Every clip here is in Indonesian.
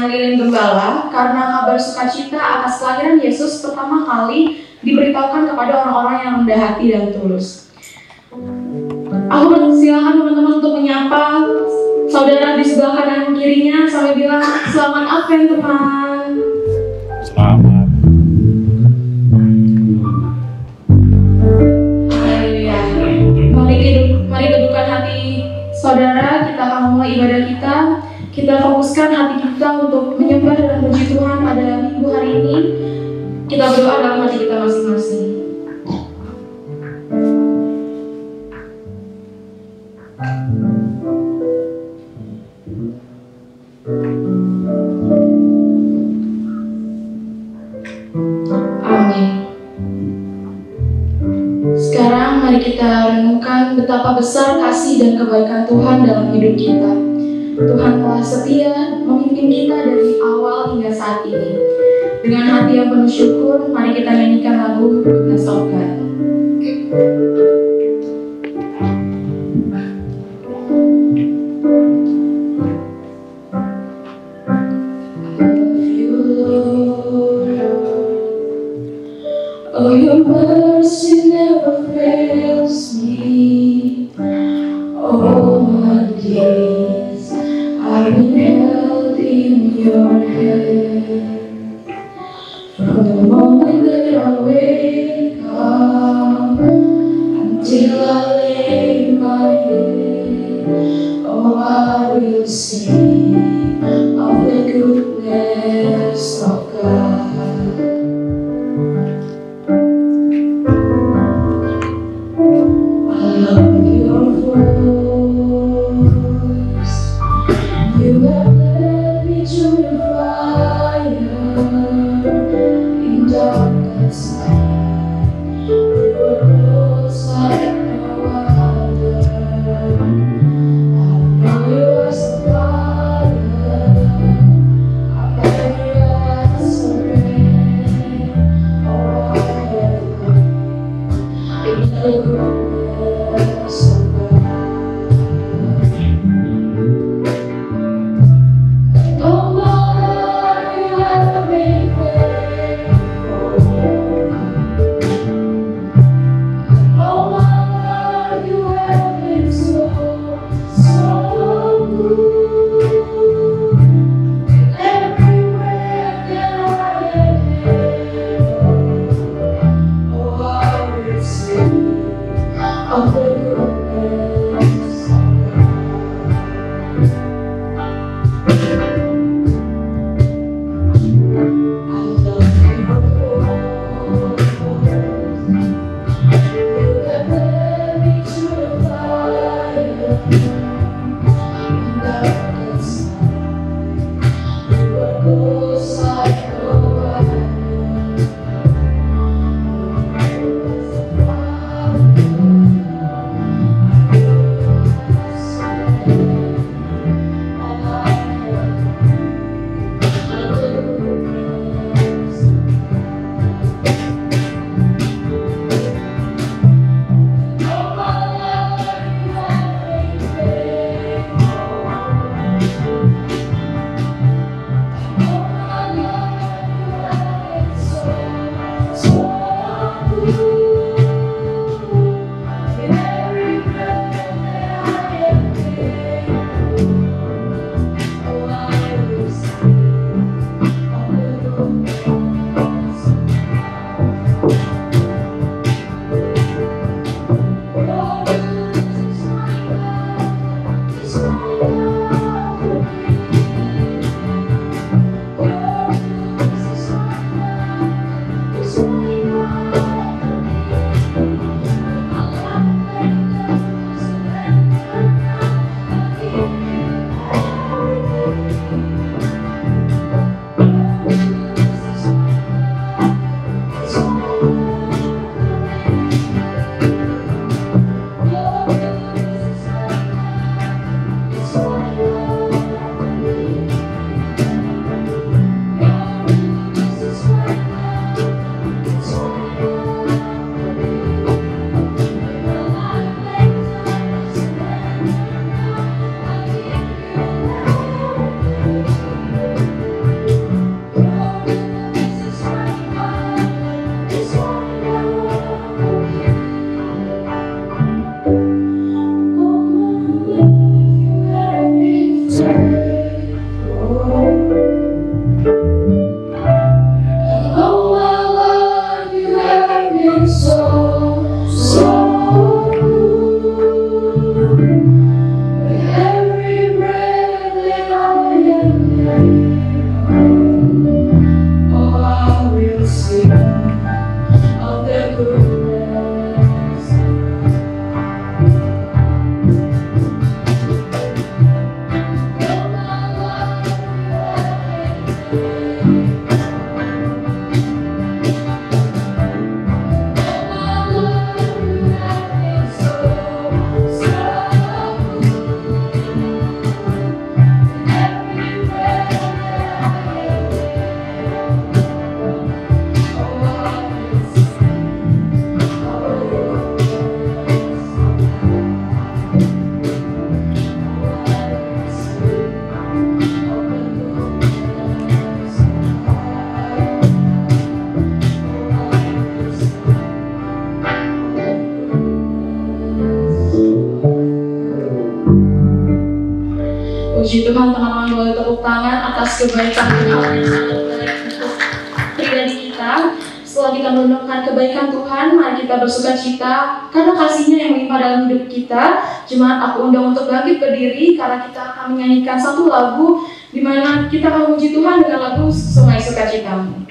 lilin gembala karena kabar sukacita atas kelahiran Yesus pertama kali diberitahukan kepada orang-orang yang rendah hati dan tulus. Aku persilakan teman-teman untuk menyapa saudara di sebelah kanan kirinya sampai bilang selamat Advent teman. Selamat. Haleluya. Mari kedupkan hati saudara, kita akan mulai ibadah kita. Kita fokuskan hati kita untuk menyembah dan puji Tuhan pada minggu hari ini. Kita berdoa dalam hati kita masing-masing. Amin. Sekarang mari kita renungkan betapa besar kasih dan kebaikan Tuhan dalam hidup kita. Tuhan telah setia memimpin kita dari awal hingga saat ini. Dengan hati yang penuh syukur, mari kita nyanyikan lagu Goodness of God. Oh, your mercy never fails me. All my days I've been held in your hand. From the moment that I wake up until I lay my head, oh, I will sing of the goodness of God. I love your voice. You have led me through the fire in darkness night. You were close like no other. I know you as a father. I know you as a friend. Oh, I have lived in the goodness of God. Oh, Lord, you have been faithful. Oh, Lord, you have been so good. Everywhere that I have been, oh, I will sing of the goodness of God. I love your voice. You have led me through the fire in darkness night. You were close like no other. Oh, kebaikan Tuhan yang sangat baik untuk pribadi kita. Setelah kita merenungkan kebaikan Tuhan, mari kita bersukacita karena kasih-Nya yang melimpah dalam hidup kita. Jemaat, aku undang untuk bangkit berdiri karena kita akan menyanyikan satu lagu di mana kita akan memuji Tuhan dengan lagu Sungai Sukacitamu.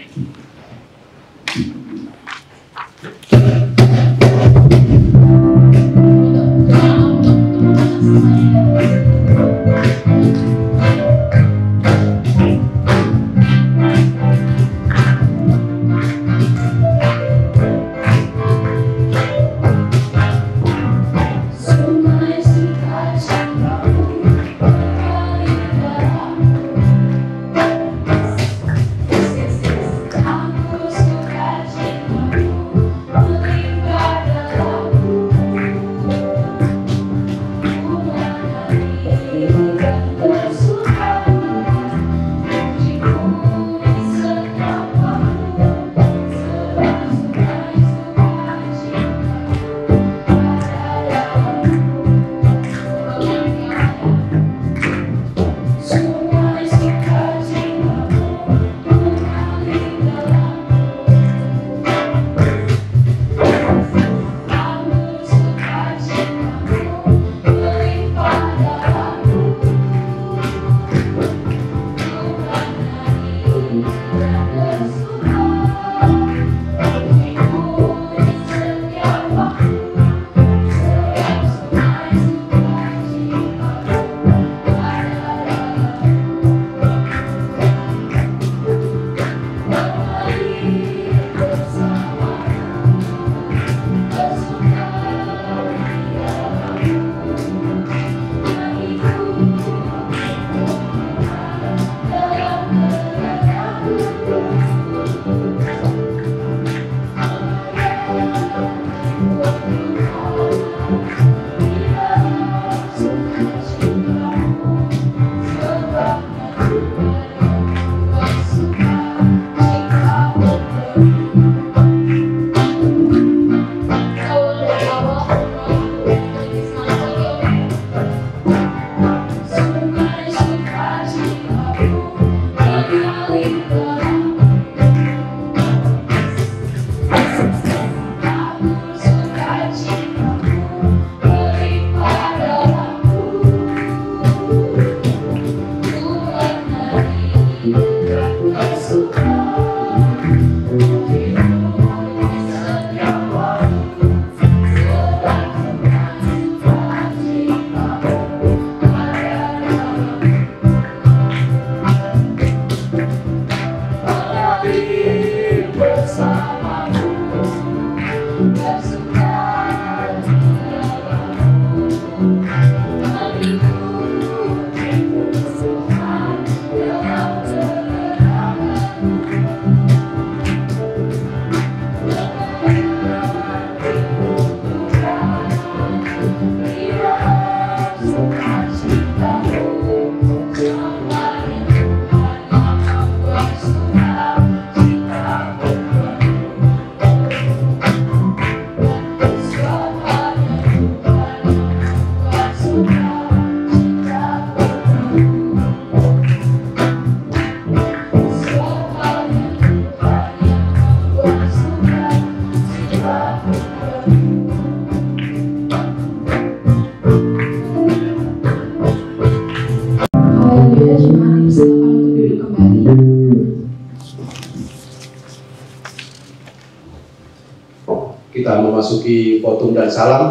Kita memasuki khotbah dan salam.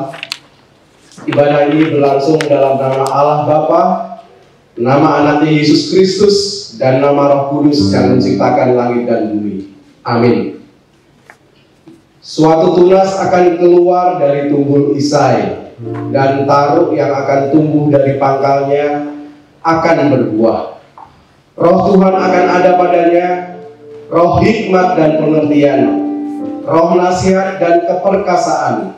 Ibadah ini berlangsung dalam nama Allah Bapa, nama Anaknya Yesus Kristus, dan nama Roh Kudus yang menciptakan langit dan bumi. Amin. Suatu tunas akan keluar dari tumbul Isai, dan taruk yang akan tumbuh dari pangkalnya akan berbuah. Roh Tuhan akan ada padanya, roh hikmat dan pengertian, roh nasihat dan keperkasaan,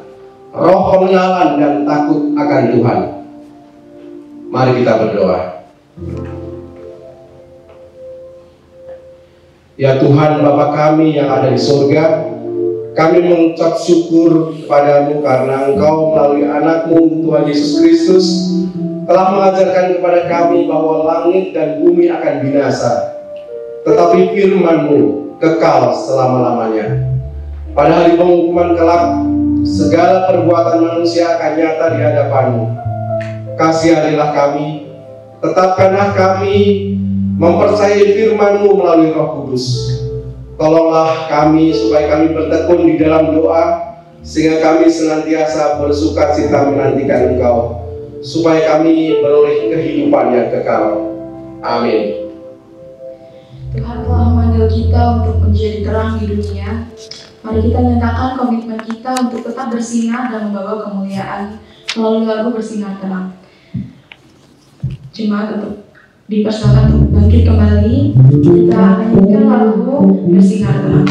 roh pengenalan dan takut akan Tuhan. Mari kita berdoa. Ya Tuhan Bapa kami yang ada di surga, kami mengucap syukur kepadamu karena Engkau melalui anak-Mu Tuhan Yesus Kristus telah mengajarkan kepada kami bahwa langit dan bumi akan binasa, tetapi firman-Mu kekal selama-lamanya. Pada hari penghukuman kelak, segala perbuatan manusia akan nyata di hadapan-Mu. Kasihanilah kami, tetapkanlah kami mempercayai firman-Mu melalui Roh Kudus. Tolonglah kami supaya kami bertekun di dalam doa, sehingga kami senantiasa bersukacita menantikan Engkau, supaya kami beroleh kehidupan yang kekal. Amin. Tuhan telah memanggil kita untuk menjadi terang di dunia. Mari kita nyatakan komitmen kita untuk tetap bersinar dan membawa kemuliaan melalui lagu Bersinar Terang. Jemaat untuk dipersilakan untuk bangkit kembali. Kita akan nyanyikan lagu Bersinar Terang.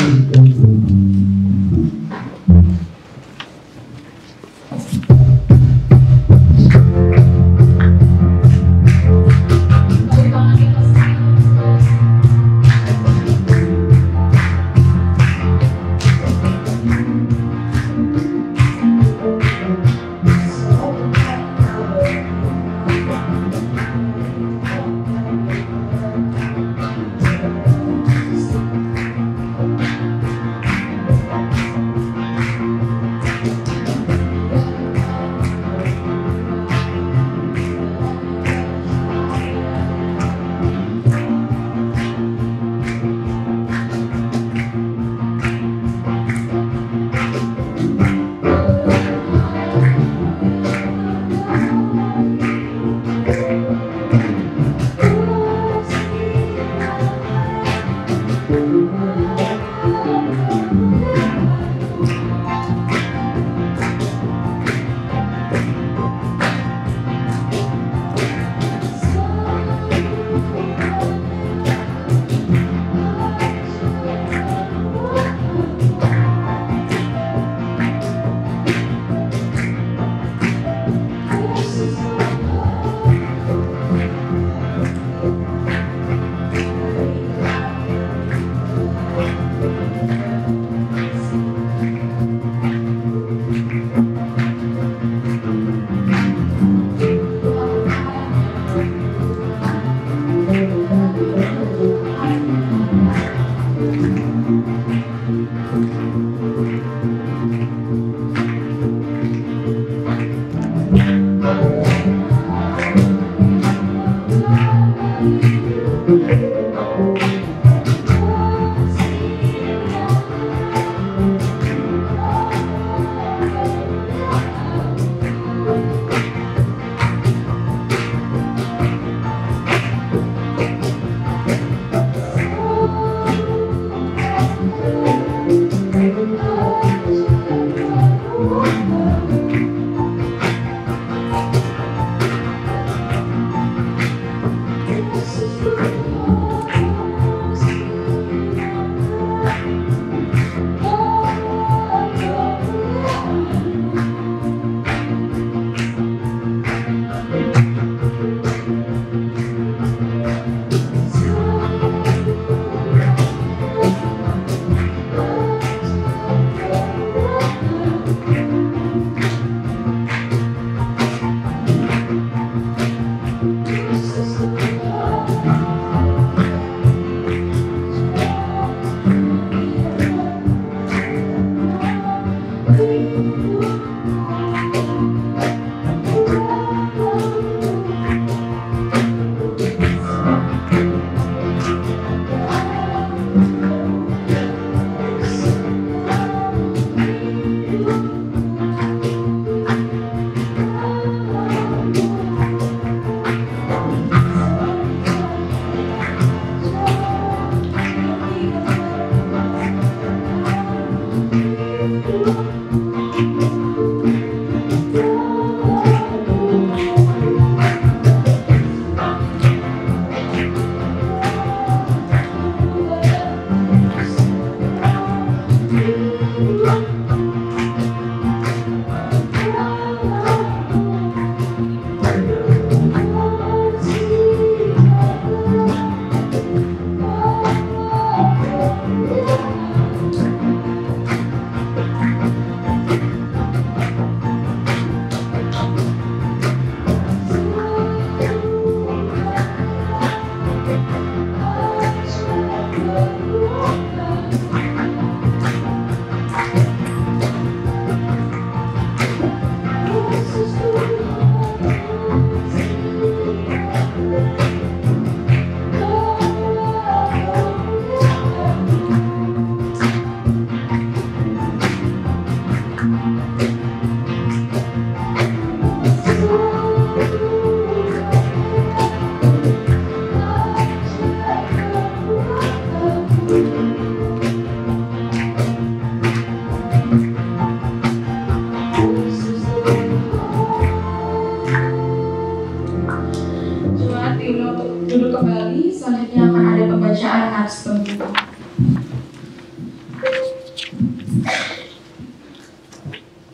Duduk kembali, selanjutnya akan ada pembacaan nats pembuka.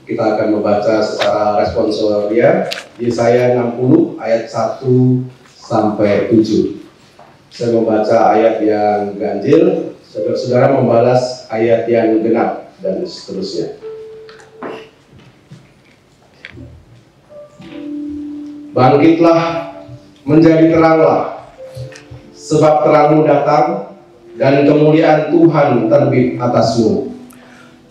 Kita akan membaca secara responsoria Yesaya 60 ayat 1 sampai 7. Saya membaca ayat yang ganjil, saudara-saudara membalas ayat yang genap, dan seterusnya. Bangkitlah, menjadi teranglah, sebab terangmu datang dan kemuliaan Tuhan terbit atasmu.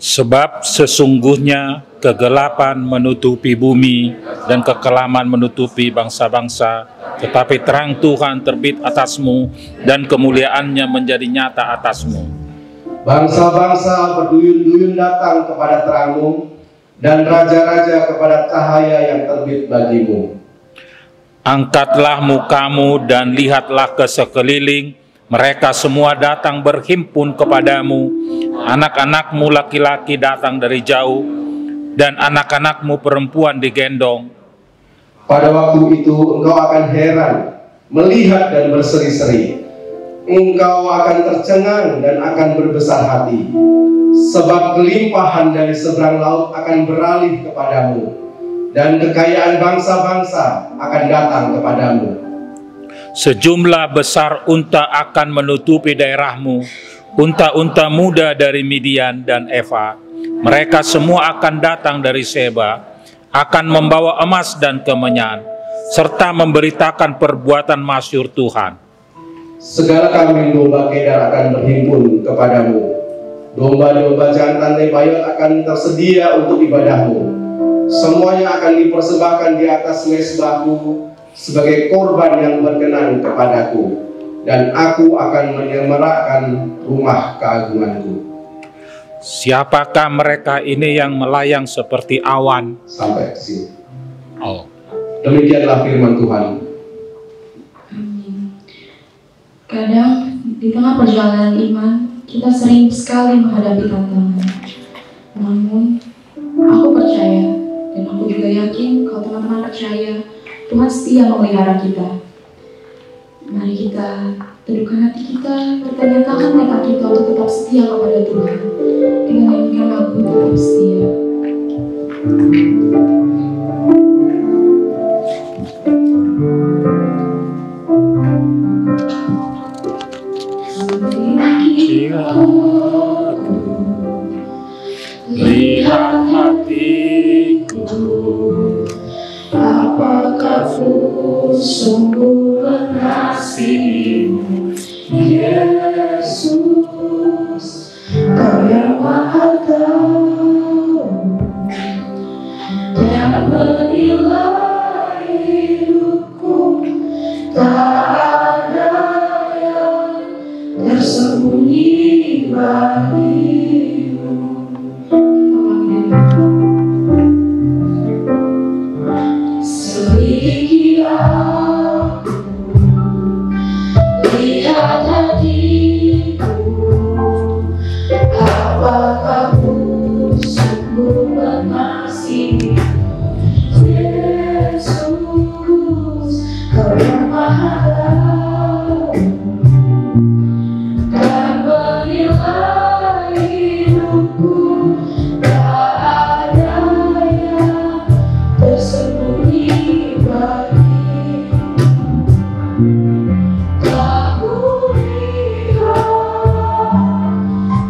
Sebab sesungguhnya kegelapan menutupi bumi dan kekelaman menutupi bangsa-bangsa, tetapi terang Tuhan terbit atasmu dan kemuliaannya menjadi nyata atasmu. Bangsa-bangsa berduyun-duyun datang kepada terangmu, dan raja-raja kepada cahaya yang terbit bagimu. Angkatlah mukamu dan lihatlah ke sekeliling, mereka semua datang berhimpun kepadamu. Anak-anakmu laki-laki datang dari jauh, dan anak-anakmu perempuan digendong. Pada waktu itu engkau akan heran, melihat dan berseri-seri. Engkau akan tercengang dan akan berbesar hati, sebab kelimpahan dari seberang laut akan beralih kepadamu, dan kekayaan bangsa-bangsa akan datang kepadamu. Sejumlah besar unta akan menutupi daerahmu, unta-unta muda dari Midian dan Eva. Mereka semua akan datang dari Seba, akan membawa emas dan kemenyan, serta memberitakan perbuatan masyhur Tuhan. Segala kambing domba Kedar akan berhimpun kepadamu. Domba-domba jantan Nebayot akan tersedia untuk ibadahmu. Semuanya akan dipersembahkan di atas mezbahku sebagai korban yang berkenan kepadaku, dan aku akan menyemerakkan rumah keagunganku. Siapakah mereka ini yang melayang seperti awan? Sampai ke sini. Oh. Demikianlah firman Tuhan. Kadang di tengah perjalanan iman, kita sering sekali menghadapi tantangan. Namun, aku percaya, dan aku juga yakin kalau teman-teman percaya, Tuhan setia memelihara kita. Mari kita teduhkan hati kita, pertanyakan tekad kita untuk tetap setia kepada Tuhan dengan nyanyikan lagu Tetap Setia. Lihat hatiku, apakah ku sungguh mengasihimu, Yesus, Kau yang Maha Tahu dan menilai hidupku, tak ada yang tersembunyi bagimu. Selidiki aku, lihat hatiku, apakah ku sungguh mengasihi, Yesus, Kau yang Maha Tahu dan menilai hidupku, tak ada yang tersembunyi bagimu. Tak kulihat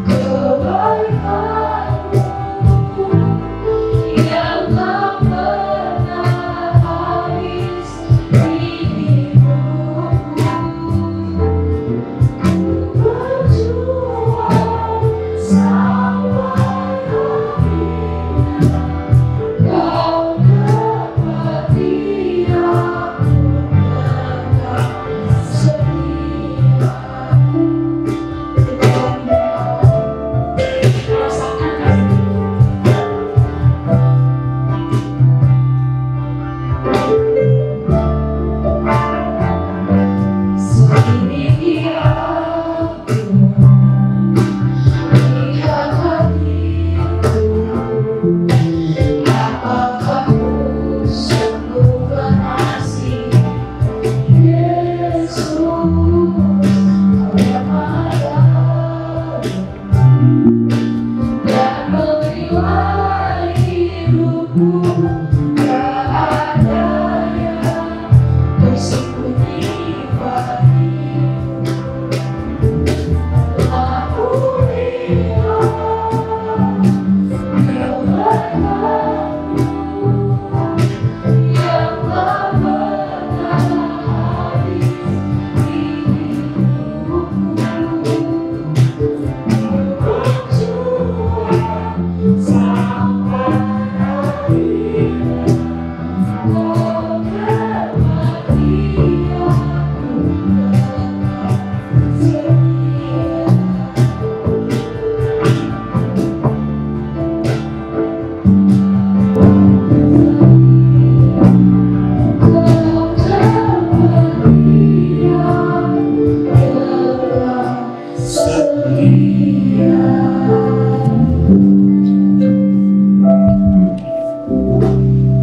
kebaikanmu yang tak pernah habis di hidupku. Ku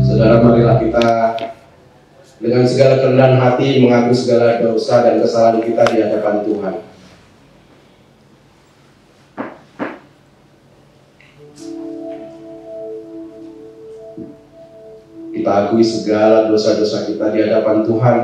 Saudara, marilah kita dengan segala kerendahan hati mengaku segala dosa dan kesalahan kita di hadapan Tuhan. Kita akui segala dosa-dosa kita di hadapan Tuhan.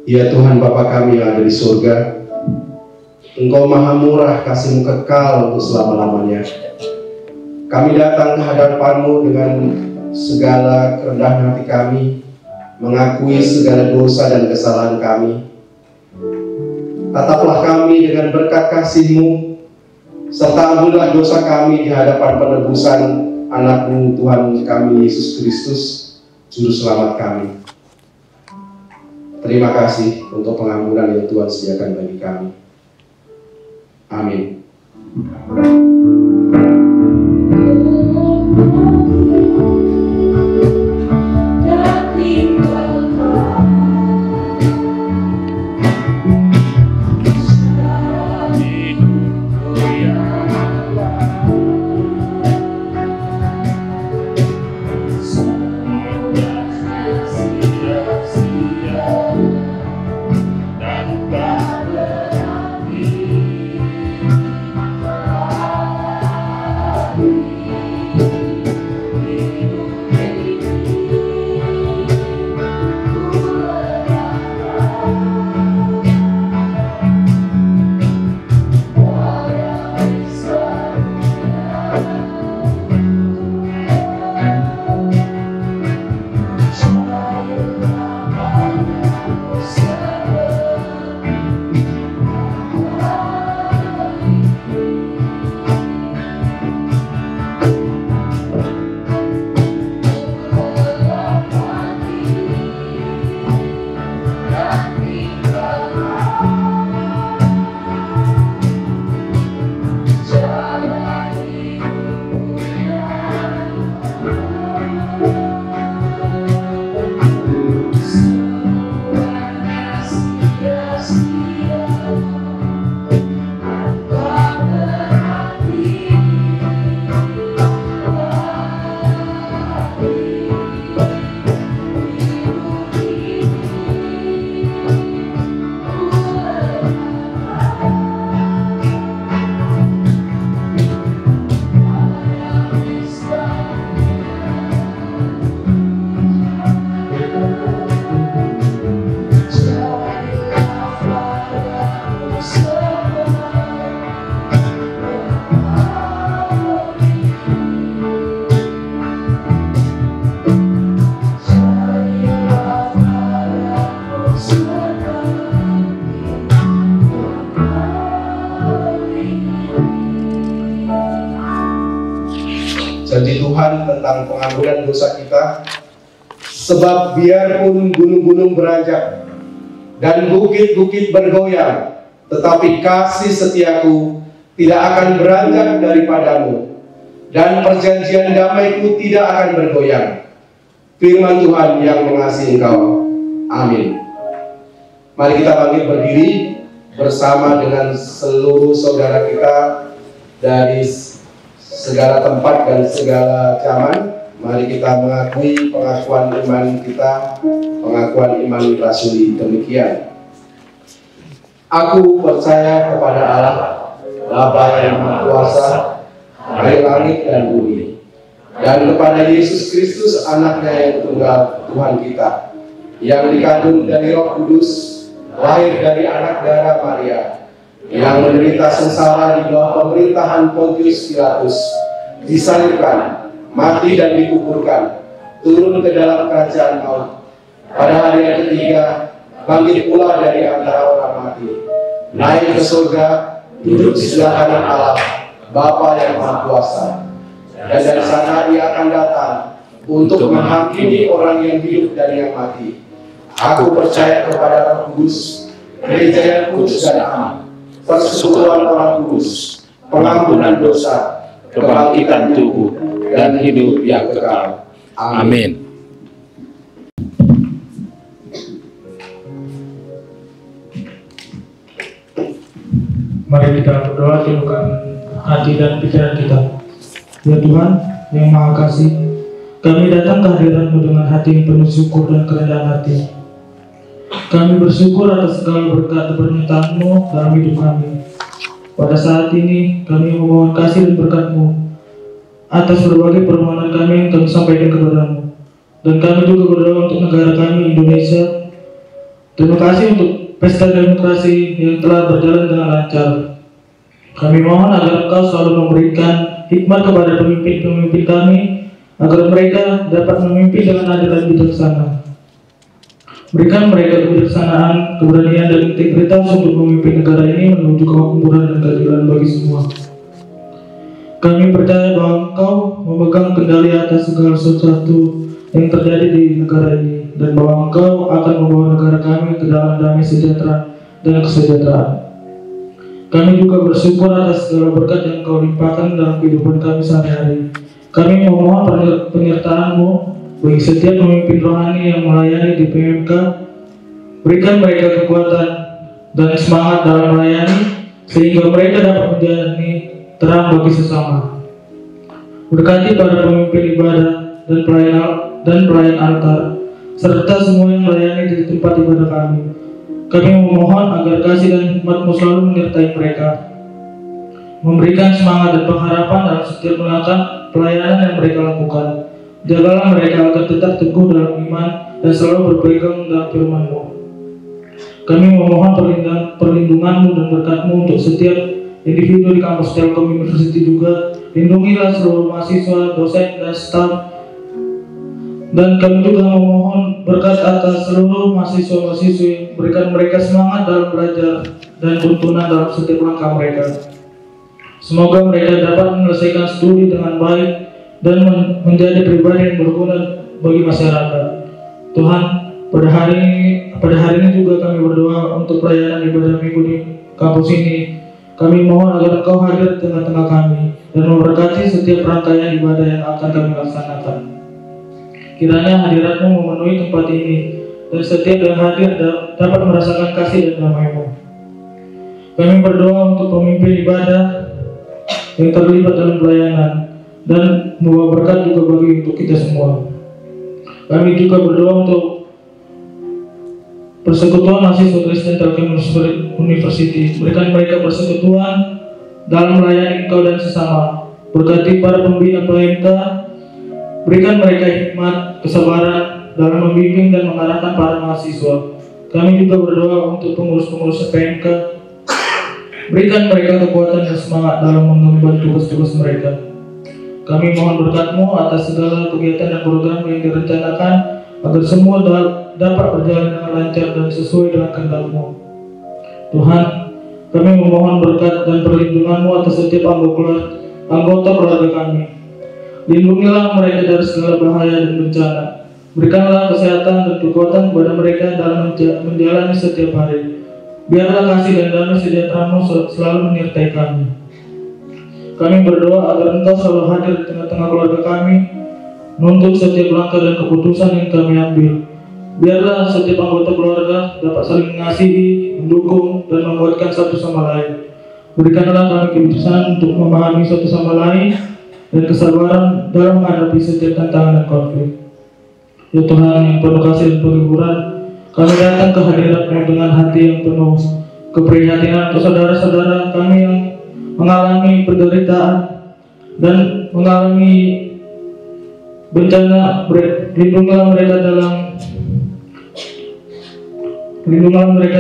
Ya Tuhan Bapa kami yang ada di surga, Engkau maha murah, kasih-Mu kekal untuk selama-lamanya. Kami datang ke hadapan-Mu dengan segala kerendahan hati kami, mengakui segala dosa dan kesalahan kami. Tataplah kami dengan berkat kasih-Mu, serta ampunilah dosa kami di hadapan penebusan anak-Mu Tuhan kami Yesus Kristus, Juru Selamat kami. Terima kasih untuk pengampunan yang Tuhan sediakan bagi kami. Amin. Janji Tuhan tentang pengampunan dosa kita, sebab biarpun gunung-gunung beranjak dan bukit-bukit bergoyang, tetapi kasih setiaku tidak akan beranjak daripadamu, dan perjanjian damaiku tidak akan bergoyang. Firman Tuhan yang mengasihi engkau. Amin. Mari kita bangkit berdiri bersama dengan seluruh saudara kita dari segala tempat dan segala zaman. Mari kita mengakui pengakuan iman kita, pengakuan iman rasuli demikian. Aku percaya kepada Allah, Bapa yang Maha Kuasa, dari langit dan bumi, dan kepada Yesus Kristus, Anaknya yang tunggal, Tuhan kita, yang dikandung dari Roh Kudus, lahir dari anak darah Maria, yang menderita sengsara di bawah pemerintahan Pontius Pilatus, disalibkan, mati dan dikuburkan, turun ke dalam kerajaan maut. Pada hari yang ketiga, bangkit pula dari antara orang mati, naik ke surga, duduk di sebelah kanan Allah, Bapa yang Maha Kuasa. Dan dari sana Ia akan datang untuk menghakimi orang yang hidup dan yang mati. Aku percaya kepada Roh Kudus, gereja yang kudus dan aman, persekutuan orang kudus, pengampunan dosa, kebangkitan tubuh, dan hidup yang kekal. Amin. Mari kita berdoa, tundukkan hati dan pikiran kita. Ya Tuhan yang Maha Kasih, kami datang ke hadirat-Mu dengan hati yang penuh syukur dan kerendahan hati. Kami bersyukur atas segala berkat pernyataan-Mu dalam hidup kami. Pada saat ini kami memohon kasih dan berkat-Mu atas berbagai permohonan kami yang kami sampaikan kepada-Mu. Dan kami juga berdoa untuk negara kami, Indonesia. Terima kasih untuk pesta demokrasi yang telah berjalan dengan lancar. Kami mohon agar Engkau selalu memberikan hikmat kepada pemimpin-pemimpin kami, agar mereka dapat memimpin dengan adil dan bijaksana. Berikan mereka kebijaksanaan, keberanian, dan integritas untuk memimpin negara ini menuju kemakmuran dan keadilan bagi semua. Kami percaya bahwa Engkau memegang kendali atas segala sesuatu yang terjadi di negara ini, dan bahwa Engkau akan membawa negara kami ke dalam damai sejahtera dan kesejahteraan. Kami juga bersyukur atas segala berkat yang Engkau limpahkan dalam kehidupan kami sehari-hari. Kami memohon penyertaan-Mu bagi setiap pemimpin rohani yang melayani di PMK. Berikan mereka kekuatan dan semangat dalam melayani, sehingga mereka dapat menjadi terang bagi sesama. Berkati para pemimpin ibadah dan pelayan altar, serta semua yang melayani di tempat ibadah kami. Kami memohon agar kasih dan hikmat-Mu selalu menyertai mereka, memberikan semangat dan pengharapan dalam setiap pelayanan yang mereka lakukan. Jagalah mereka agar tetap teguh dalam iman dan selalu berpegang dalam firman-Mu. Kami memohon perlindungan-Mu dan berkat-Mu untuk setiap individu di kampus Telkom University juga. Lindungilah seluruh mahasiswa, dosen, dan staf. Dan kami juga memohon berkat atas seluruh mahasiswa-mahasiswi. Berikan mereka semangat dalam belajar dan tuntunan dalam setiap langkah mereka. Semoga mereka dapat menyelesaikan studi dengan baik dan menjadi pribadi yang berguna bagi masyarakat. Tuhan, pada hari ini juga kami berdoa untuk pelayanan ibadah minggu di kampus ini. Kami mohon agar Engkau hadir di tengah-tengah kami dan memberkati setiap rangkaian ibadah yang akan kami laksanakan. Kiranya hadirat-Mu memenuhi tempat ini, dan setiap yang hadir dapat merasakan kasih dan damai-Mu. Kami berdoa untuk pemimpin ibadah yang terlibat dalam pelayanan, dan membawa berkat juga bagi untuk kita semua. Kami juga berdoa untuk persekutuan mahasiswa Kristen Telkom University. Berikan mereka persekutuan dalam melayani Engkau dan sesama. Berkati para pembina PMK. Berikan mereka hikmat, kesabaran dalam membimbing dan mengarahkan para mahasiswa. Kami juga berdoa untuk pengurus-pengurus PMK. Berikan mereka kekuatan dan semangat dalam mengemban tugas-tugas mereka. Kami mohon berkat-Mu atas segala kegiatan dan program yang direncanakan, agar semua dapat berjalan dengan lancar dan sesuai dengan kehendak-Mu. Tuhan, kami memohon berkat dan perlindungan-Mu atas setiap anggota keluarga kami. Lindungilah mereka dari segala bahaya dan bencana. Berikanlah kesehatan dan kekuatan kepada mereka dalam menjalani setiap hari. Biarlah kasih dan damai sejahtera-Mu selalu menyertai kami. Kami berdoa agar Engkau selalu hadir di tengah-tengah keluarga kami, menuntun setiap langkah dan keputusan yang kami ambil. Biarlah setiap anggota keluarga dapat saling mengasihi, mendukung, dan menguatkan satu sama lain. Berikanlah kami kebijaksanaan untuk memahami satu sama lain, dan kesabaran dalam menghadapi setiap tantangan dan konflik. Ya Tuhan yang penuh kasih dan penghiburan, kami datang ke hadirat-Mu dengan hati yang penuh keprihatinan untuk saudara-saudara kami yang mengalami penderitaan dan mengalami bencana. Lindungilah mereka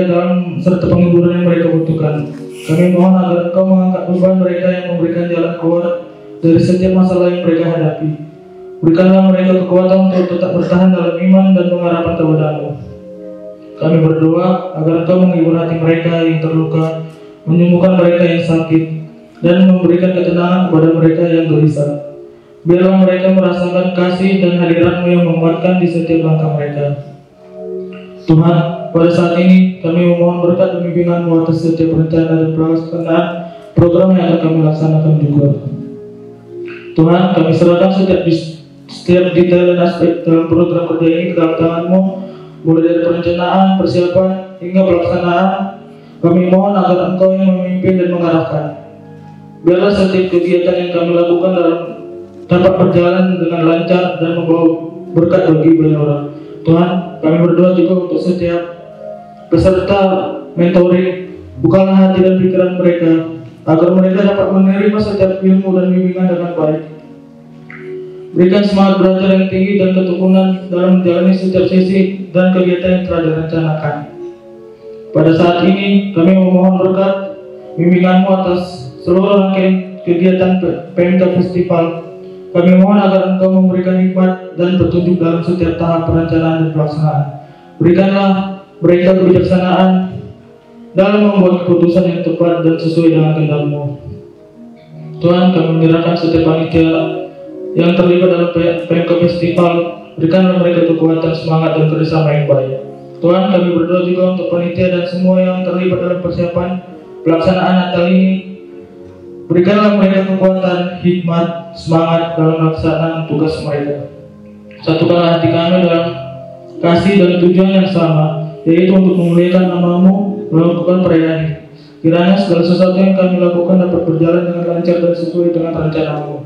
dalam serta penghiburan yang mereka butuhkan. Kami mohon agar Engkau mengangkat beban mereka yang memberikan jalan keluar dari setiap masalah yang mereka hadapi. Berikanlah mereka kekuatan untuk tetap bertahan dalam iman dan pengharapan kepada-Mu. Kami berdoa agar Engkau menghibur hati mereka yang terluka, menyembuhkan mereka yang sakit, dan memberikan ketenangan kepada mereka yang gelisah. Biarlah mereka merasakan kasih dan hadirat-Mu yang menguatkan di setiap langkah mereka. Tuhan, pada saat ini kami memohon berkat dan bimbingan-Mu atas setiap rencana dan pelaksanaan program yang akan kami laksanakan juga. Tuhan, kami serahkan setiap detail dan aspek dalam program kerja ini ke dalam tangan-Mu, mulai dari perencanaan, persiapan, hingga pelaksanaan. Kami mohon agar Engkau yang memimpin dan mengarahkan. Biarlah setiap kegiatan yang kami lakukan dapat berjalan dengan lancar dan membawa berkat bagi banyak orang. Tuhan, kami berdoa juga untuk setiap peserta mentoring. Bukalah hati dan pikiran mereka, agar mereka dapat menerima setiap ilmu dan bimbingan dengan baik. Berikan semangat belajar yang tinggi dan ketekunan dalam menjalani setiap sesi dan kegiatan yang telah direncanakan. Pada saat ini, kami memohon berkat bimbingan-Mu atas seluruh rangkaian kegiatan PMK Festival. Kami mohon agar Engkau memberikan hikmat dan petunjuk dalam setiap tahap perencanaan dan pelaksanaan. Berikanlah mereka kebijaksanaan dalam membuat keputusan yang tepat dan sesuai dengan kehendak-Mu. Tuhan, kami menyerahkan setiap panitia yang terlibat dalam PMK Festival. Berikanlah mereka kekuatan, semangat, dan kerjasama yang baik. Tuhan, kami berdoa juga untuk panitia dan semua yang terlibat dalam persiapan pelaksanaan Natal ini. Berikanlah mereka kekuatan, hikmat, semangat dalam melaksanakan tugas mereka. Satukanlah hati kami dalam kasih dan tujuan yang sama, yaitu untuk memuliakan nama-Mu melakukan perayaan ini. Kiranya segala sesuatu yang kami lakukan dapat berjalan dengan lancar dan sesuai dengan rencana-Mu.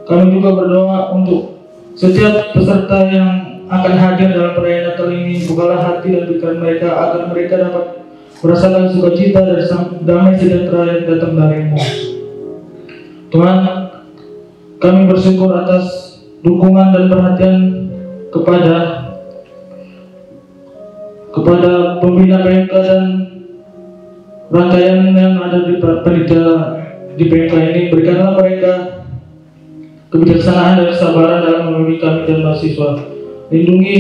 Kami juga berdoa untuk setiap peserta yang akan hadir dalam perayaan Natal ini. Bukalah hati dan pikiran mereka agar mereka dapat merasakan sukacita dan damai sejahtera yang datang dari-Mu. Tuhan, kami bersyukur atas dukungan dan perhatian kepada pembina PMK dan rangkaian yang ada di panitia di PMK ini. Berikanlah mereka kebijaksanaan dan kesabaran dalam membimbing kami dan mahasiswa. Lindungi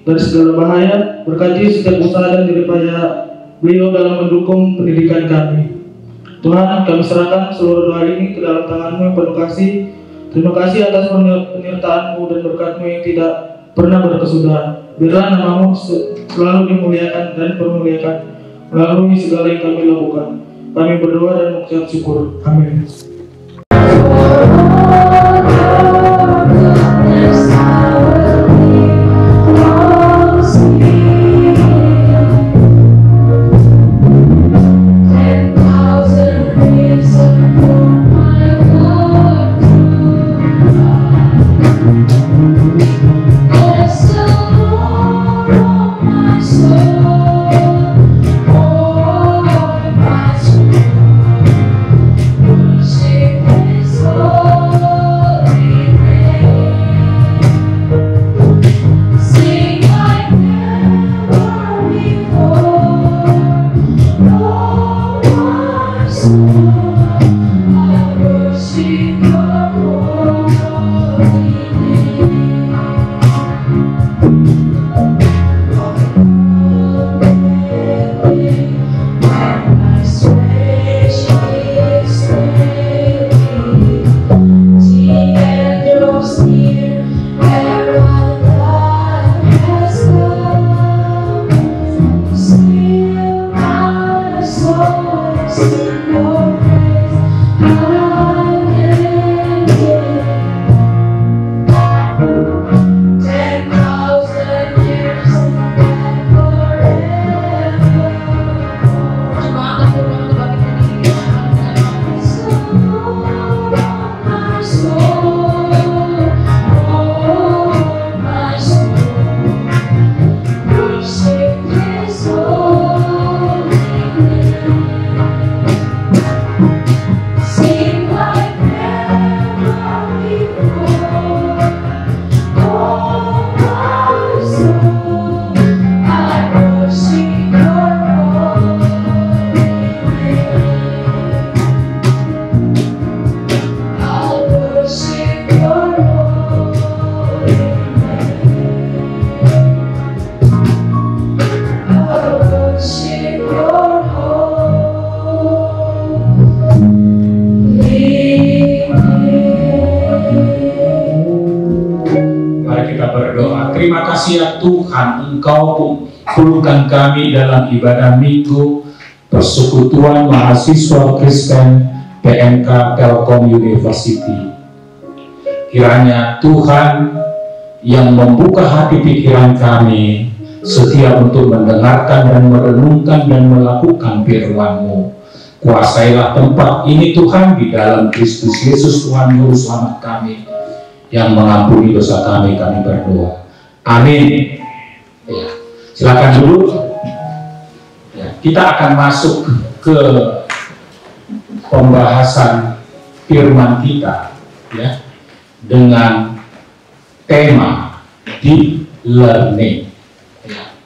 dari segala bahaya, berkati setiap usaha dan jeripaya beliau dalam mendukung pendidikan kami. Tuhan, kami serahkan seluruh doa ini ke dalam tangan-Mu yang penuh kasih. Terima kasih atas penyertaan-Mu dan berkat-Mu yang tidak pernah berkesudahan. Biarlah nama-Mu selalu dimuliakan dan dipermuliakan melalui segala yang kami lakukan. Kami berdoa dan mengucap syukur. Amin. See Mari kita berdoa. Terima kasih ya Tuhan, Engkau perlukan kami dalam ibadah minggu Persekutuan Mahasiswa Kristen PMK Telkom University. Kiranya Tuhan yang membuka hati pikiran kami setia untuk mendengarkan dan merenungkan dan melakukan firman-Mu. Kuasailah tempat ini Tuhan, di dalam Kristus Yesus Tuhan Juru Selamat kami, yang mengampuni dosa kami berdoa. Amin. Ya, silakan dulu. Ya, kita akan masuk ke pembahasan firman kita, ya, dengan tema deep learning, ya,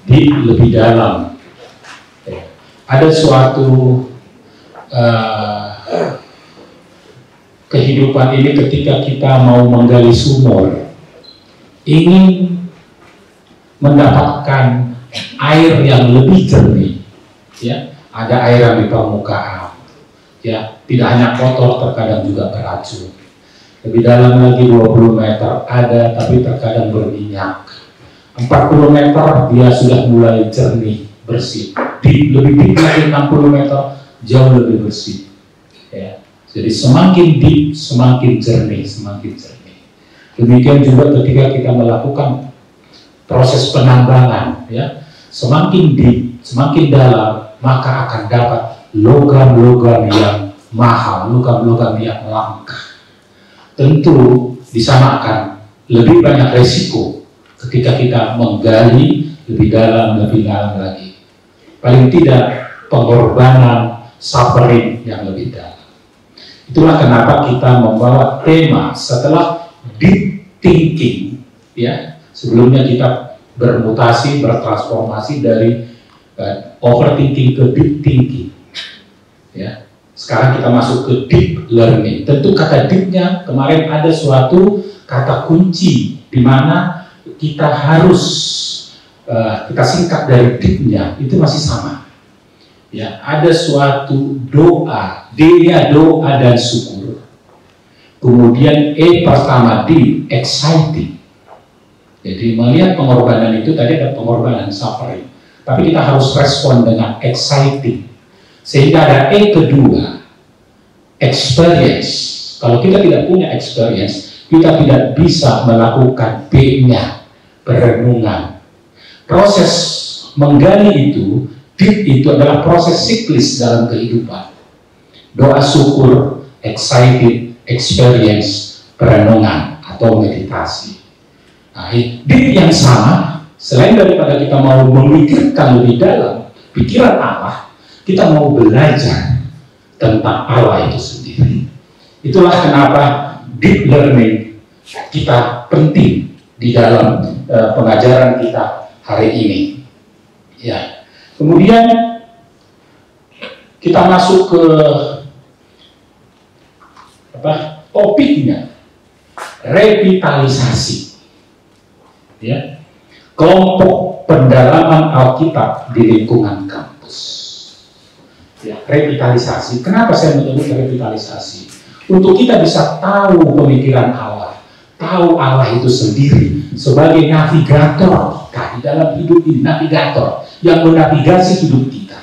deep lebih dalam. Ya. Ada suatu kehidupan ini ketika kita mau menggali sumur, ingin mendapatkan air yang lebih jernih, ya, ada air yang di permukaan, ya, tidak hanya kotor, terkadang juga beracun. Lebih dalam lagi 20 meter ada, tapi terkadang berminyak. 40 meter dia sudah mulai jernih, bersih. Lebih deep lagi 60 meter jauh lebih bersih. Ya. Jadi semakin deep, semakin jernih, semakin jernih. Demikian juga ketika kita melakukan proses penambangan, ya, semakin deep, semakin dalam, maka akan dapat logam-logam yang mahal, logam-logam yang langka. Tentu di sana akan lebih banyak resiko ketika kita menggali lebih dalam lagi. Paling tidak pengorbanan, suffering yang lebih dalam. Itulah kenapa kita membawa tema setelah deep thinking, ya. Sebelumnya kita bermutasi, bertransformasi dari overthinking ke deep thinking, ya. Sekarang kita masuk ke deep learning. Tentu kata deepnya kemarin ada suatu kata kunci di mana kita harus kita singkat dari deepnya, itu masih sama. Ya, ada suatu doa, D-nya doa dan syukur. Kemudian pertama D, exciting. Jadi melihat pengorbanan itu tadi ada pengorbanan, suffering. Tapi kita harus respon dengan exciting. Sehingga ada kedua, experience. Kalau kita tidak punya experience, kita tidak bisa melakukan B-nya, perenungan. Proses menggali itu, deep itu adalah proses siklis dalam kehidupan. Doa syukur, excited, experience, perenungan atau meditasi. Nah, deep yang sama, selain daripada kita mau memikirkan lebih dalam pikiran Allah, kita mau belajar tentang Allah itu sendiri. Itulah kenapa deep learning kita penting di dalam pengajaran kita hari ini. Ya. Kemudian kita masuk ke topiknya, revitalisasi, ya, kelompok pendalaman Alkitab di lingkungan kampus. Ya, revitalisasi. Kenapa saya menyebut revitalisasi? Untuk kita bisa tahu pemikiran Allah, tahu Allah itu sendiri sebagai navigator di dalam hidup ini, navigator yang menavigasi hidup kita.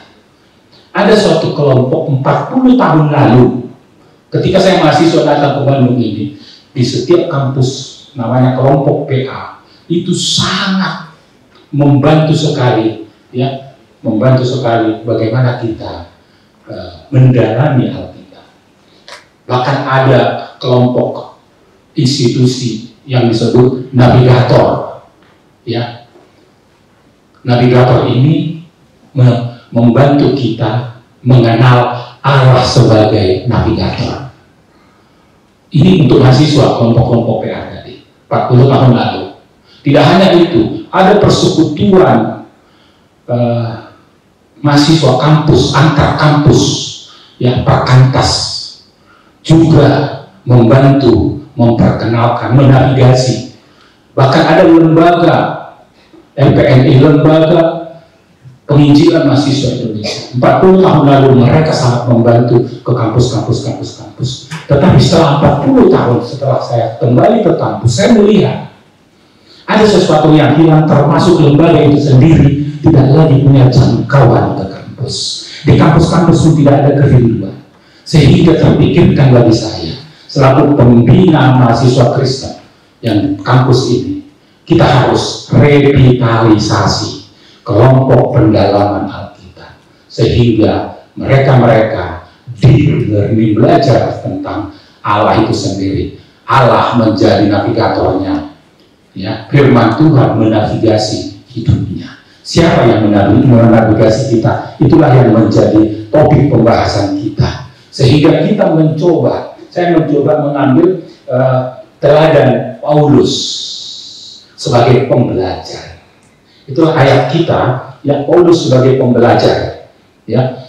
Ada suatu kelompok 40 tahun lalu, ketika saya mahasiswa datang ke Bandung ini, di setiap kampus namanya kelompok PA, itu sangat membantu sekali, ya, membantu sekali bagaimana kita mendalami Alkitab. Bahkan ada kelompok institusi yang disebut navigator, ya. Navigator ini membantu kita mengenal Allah sebagai navigator. Ini untuk mahasiswa kelompok-kelompok PA tadi, 40 tahun lalu. Tidak hanya itu, ada persekutuan mahasiswa kampus, antar kampus, ya, perkantas, juga membantu, memperkenalkan, menavigasi. Bahkan ada lembaga LPNI, lembaga penginjilan mahasiswa Indonesia. 40 tahun lalu mereka sangat membantu ke kampus. Tetapi setelah 40 tahun setelah saya kembali ke kampus, saya melihat ada sesuatu yang hilang, termasuk lembaga itu sendiri tidak lagi punya jangkauan ke kampus. Di kampus-kampus itu tidak ada kerinduan. Sehingga terpikirkan bagi saya, selaku pembina mahasiswa Kristen yang kampus ini, kita harus revitalisasi kelompok pendalaman Alkitab, sehingga mereka belajar tentang Allah itu sendiri. Allah menjadi navigatornya, ya, firman Tuhan menavigasi hidupnya. Siapa yang menavigasi kita? Itulah yang menjadi topik pembahasan kita. Sehingga kita saya mencoba mengambil teladan Paulus sebagai pembelajar. Itulah ayat kita, yang Paulus sebagai pembelajar. Ya,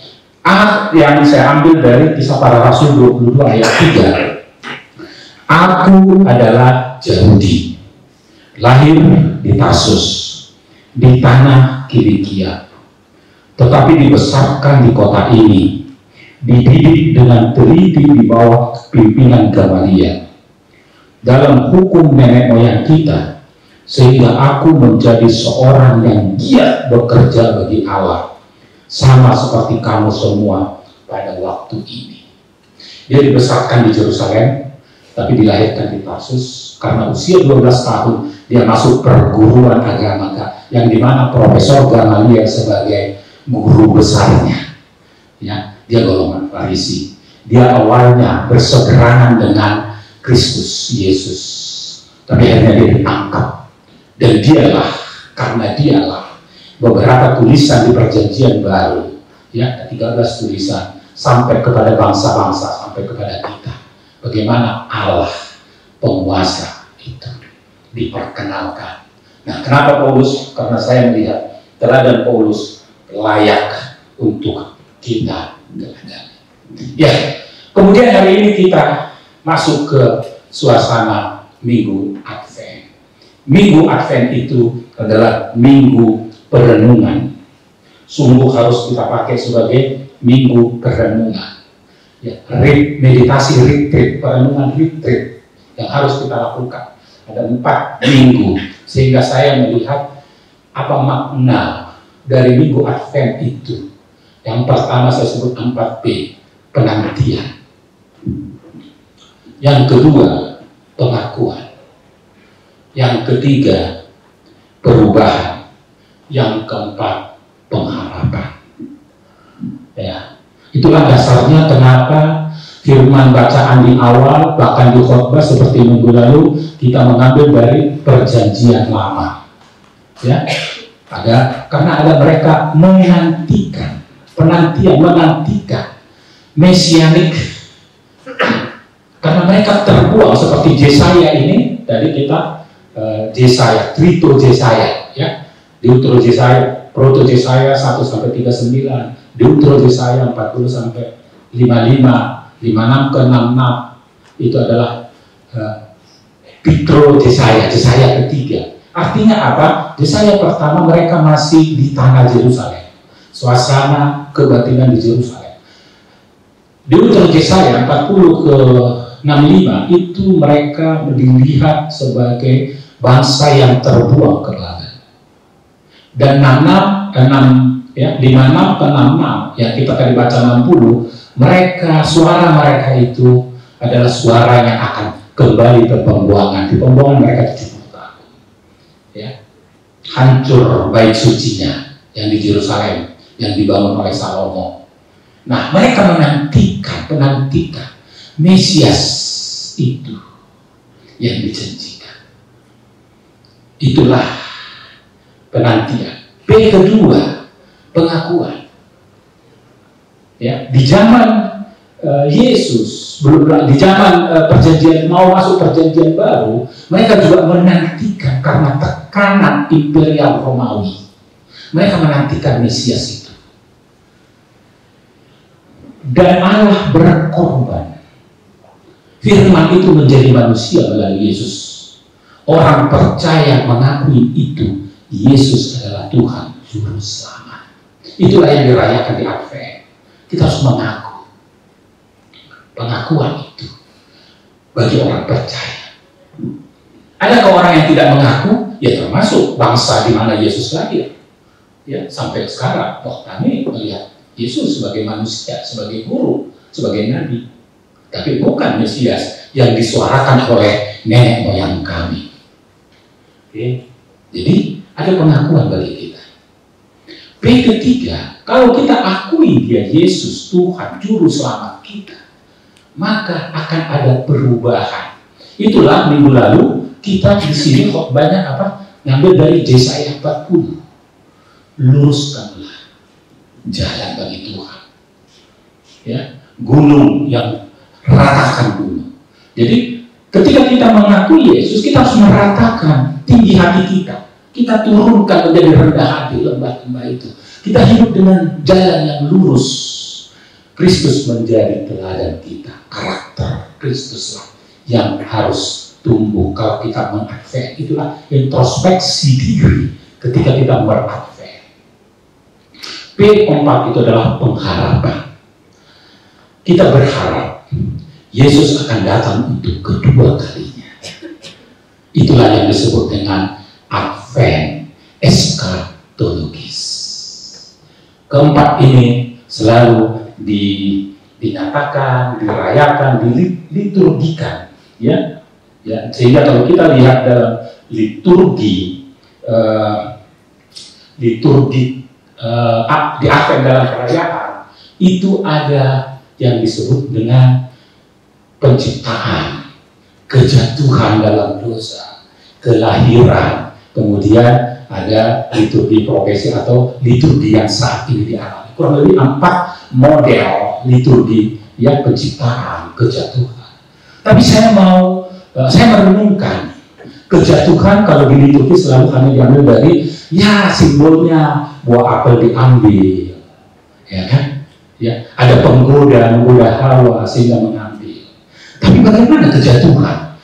yang saya ambil dari Kisah Para Rasul 22 ayat 3. Aku adalah Yahudi, lahir di Tarsus, di tanah Kilikia, tetapi dibesarkan di kota ini, dididik dengan teliti di bawah pimpinan Gamaliel dalam hukum nenek moyang kita, sehingga aku menjadi seorang yang giat bekerja bagi Allah, sama seperti kamu semua pada waktu ini. Dia dibesarkan di Yerusalem, tapi dilahirkan di Tarsus. Karena usia 12 tahun dia masuk perguruan agama, yang dimana Profesor Gamaliel sebagai guru besarnya. Ya, dia golongan Farisi. Dia awalnya berseberangan dengan Kristus Yesus, tapi akhirnya dia ditangkap. Dan karena dialah beberapa tulisan di Perjanjian Baru, ya, 13 tulisan sampai kepada bangsa-bangsa, sampai kepada kita. Bagaimana Allah penguasa itu diperkenalkan. Nah, kenapa Paulus? Karena saya melihat teladan Paulus layak untuk kita teladani. Ya, kemudian hari ini kita masuk ke suasana Minggu Advent. Minggu Advent itu adalah minggu perenungan. Sungguh harus kita pakai sebagai minggu perenungan. Ya, meditasi retreat, perenungan retreat yang harus kita lakukan. Ada 4 minggu, sehingga saya melihat apa makna dari minggu Advent itu. Yang pertama saya sebut 4P, penantian. Yang kedua, pengakuan. Yang ketiga, perubahan. Yang keempat, pengharapan. Ya, itulah dasarnya kenapa firman bacaan di awal, bahkan di khotbah seperti minggu lalu, kita mengambil dari Perjanjian Lama. Ya, karena ada mereka menantikan, menantikan mesianik, karena mereka terbuang seperti Yesaya ini. Tadi kita Yesaya, Trito Yesaya, ya, Deutero Yesaya, Proto Yesaya 1-39, Deutero Yesaya 40 sampai 55, 56 ke 66 itu adalah Pitro Yesaya ketiga. Artinya apa? Yesaya pertama mereka masih di tanah Yerusalem, suasana kebatinan di Yerusalem. Deutero Yesaya 40 ke 65 itu mereka dilihat sebagai bangsa yang terbuang ke belakang. Dan 56 ke 66 yang kita tadi baca 60, suara mereka itu adalah suara yang akan kembali ke pembuangan. Di pembuangan mereka 70 tahun. Ya. Hancur bait sucinya yang di Yerusalem yang dibangun oleh Salomo. Nah, mereka penantikan Mesias itu yang dijanjikan. Itulah penantian. P kedua, pengakuan. Ya, di zaman Yesus, di zaman perjanjian mau masuk perjanjian baru, mereka juga menantikan karena tekanan imperial Romawi. Mereka menantikan Mesias itu. Dan Allah berkorban. Firman itu menjadi manusia melalui Yesus. Orang percaya mengakui itu, Yesus adalah Tuhan Juru Selamat. Itulah yang dirayakan di Advent. Kita harus mengaku. Pengakuan itu. bagi orang percaya. Adakah orang yang tidak mengaku? Ya termasuk bangsa di mana Yesus lahir. Ya, sampai sekarang, kami melihat Yesus sebagai manusia, sebagai guru, sebagai nabi. Tapi bukan Mesias yang disuarakan oleh nenek moyang kami. Oke. Jadi ada pengakuan bagi kita. B ketiga, kalau kita akui dia Yesus Tuhan Juru Selamat kita, maka akan ada perubahan. Itulah minggu lalu kita di sini kok banyak ngambil dari Yesaya 40. Luruskanlah jalan bagi Tuhan. Ya, gunung yang ratakan gunung. Jadi ketika kita mengakui Yesus, kita harus meratakan tinggi hati kita. Kita turunkan menjadi rendah hati lembah-lembah itu. Kita hidup dengan jalan yang lurus. Kristus menjadi teladan kita. Karakter Kristuslah yang harus tumbuh. Kalau kita mengakses, itulah introspeksi diri ketika kita berakses. P4 itu adalah pengharapan. Kita berharap Yesus akan datang untuk kedua kalinya. Itulah yang disebut dengan Advent eskatologis. Keempat ini selalu dinyatakan, dirayakan, diliturgikan, ya. Sehingga kalau kita lihat dalam liturgi di Advent dalam perayaan itu ada yang disebut dengan penciptaan, kejatuhan dalam dosa, kelahiran, kemudian ada liturgi profesi atau liturgi yang saat ini dialami. Kurang lebih 4 model liturgi yang penciptaan, kejatuhan. Tapi saya merenungkan kejatuhan kalau di liturgi selalu hanya diambil dari simbolnya buah apel diambil, ya kan? Ya, ada menggoda Hawa sehingga mengambil. Tapi bagaimana kejatuhan?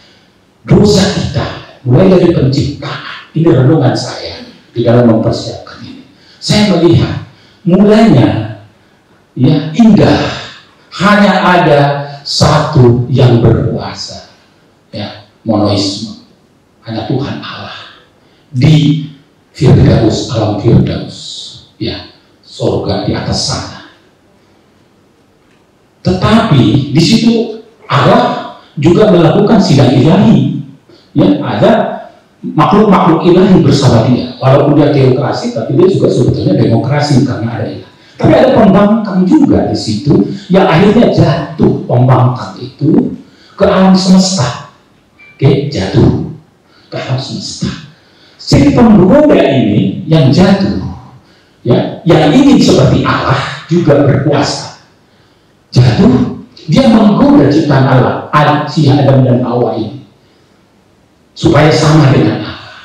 Dosa kita mulai dari penciptaan. Ini renungan saya di dalam mempersiapkan ini. Saya melihat mulanya indah, hanya ada satu yang berkuasa, monoisme, hanya Tuhan Allah di Firdaus, alam Firdaus, surga di atas sana. Tetapi di situ Allah juga melakukan sidang ilahi. Ada makhluk-makhluk ilahi bersama dia. Walaupun dia teokrasi, tapi dia juga sebetulnya demokrasi karena ada ilah. Tapi ada pembangkang juga di situ yang akhirnya jatuh pembangkang itu ke alam semesta. Jatuh ke alam semesta. Si penggoda ini yang jatuh, yang ingin seperti Allah juga berkuasa. Jatuh, dia menggoda ciptaan Allah, si Adam dan Hawa ini, supaya sama dengan Allah.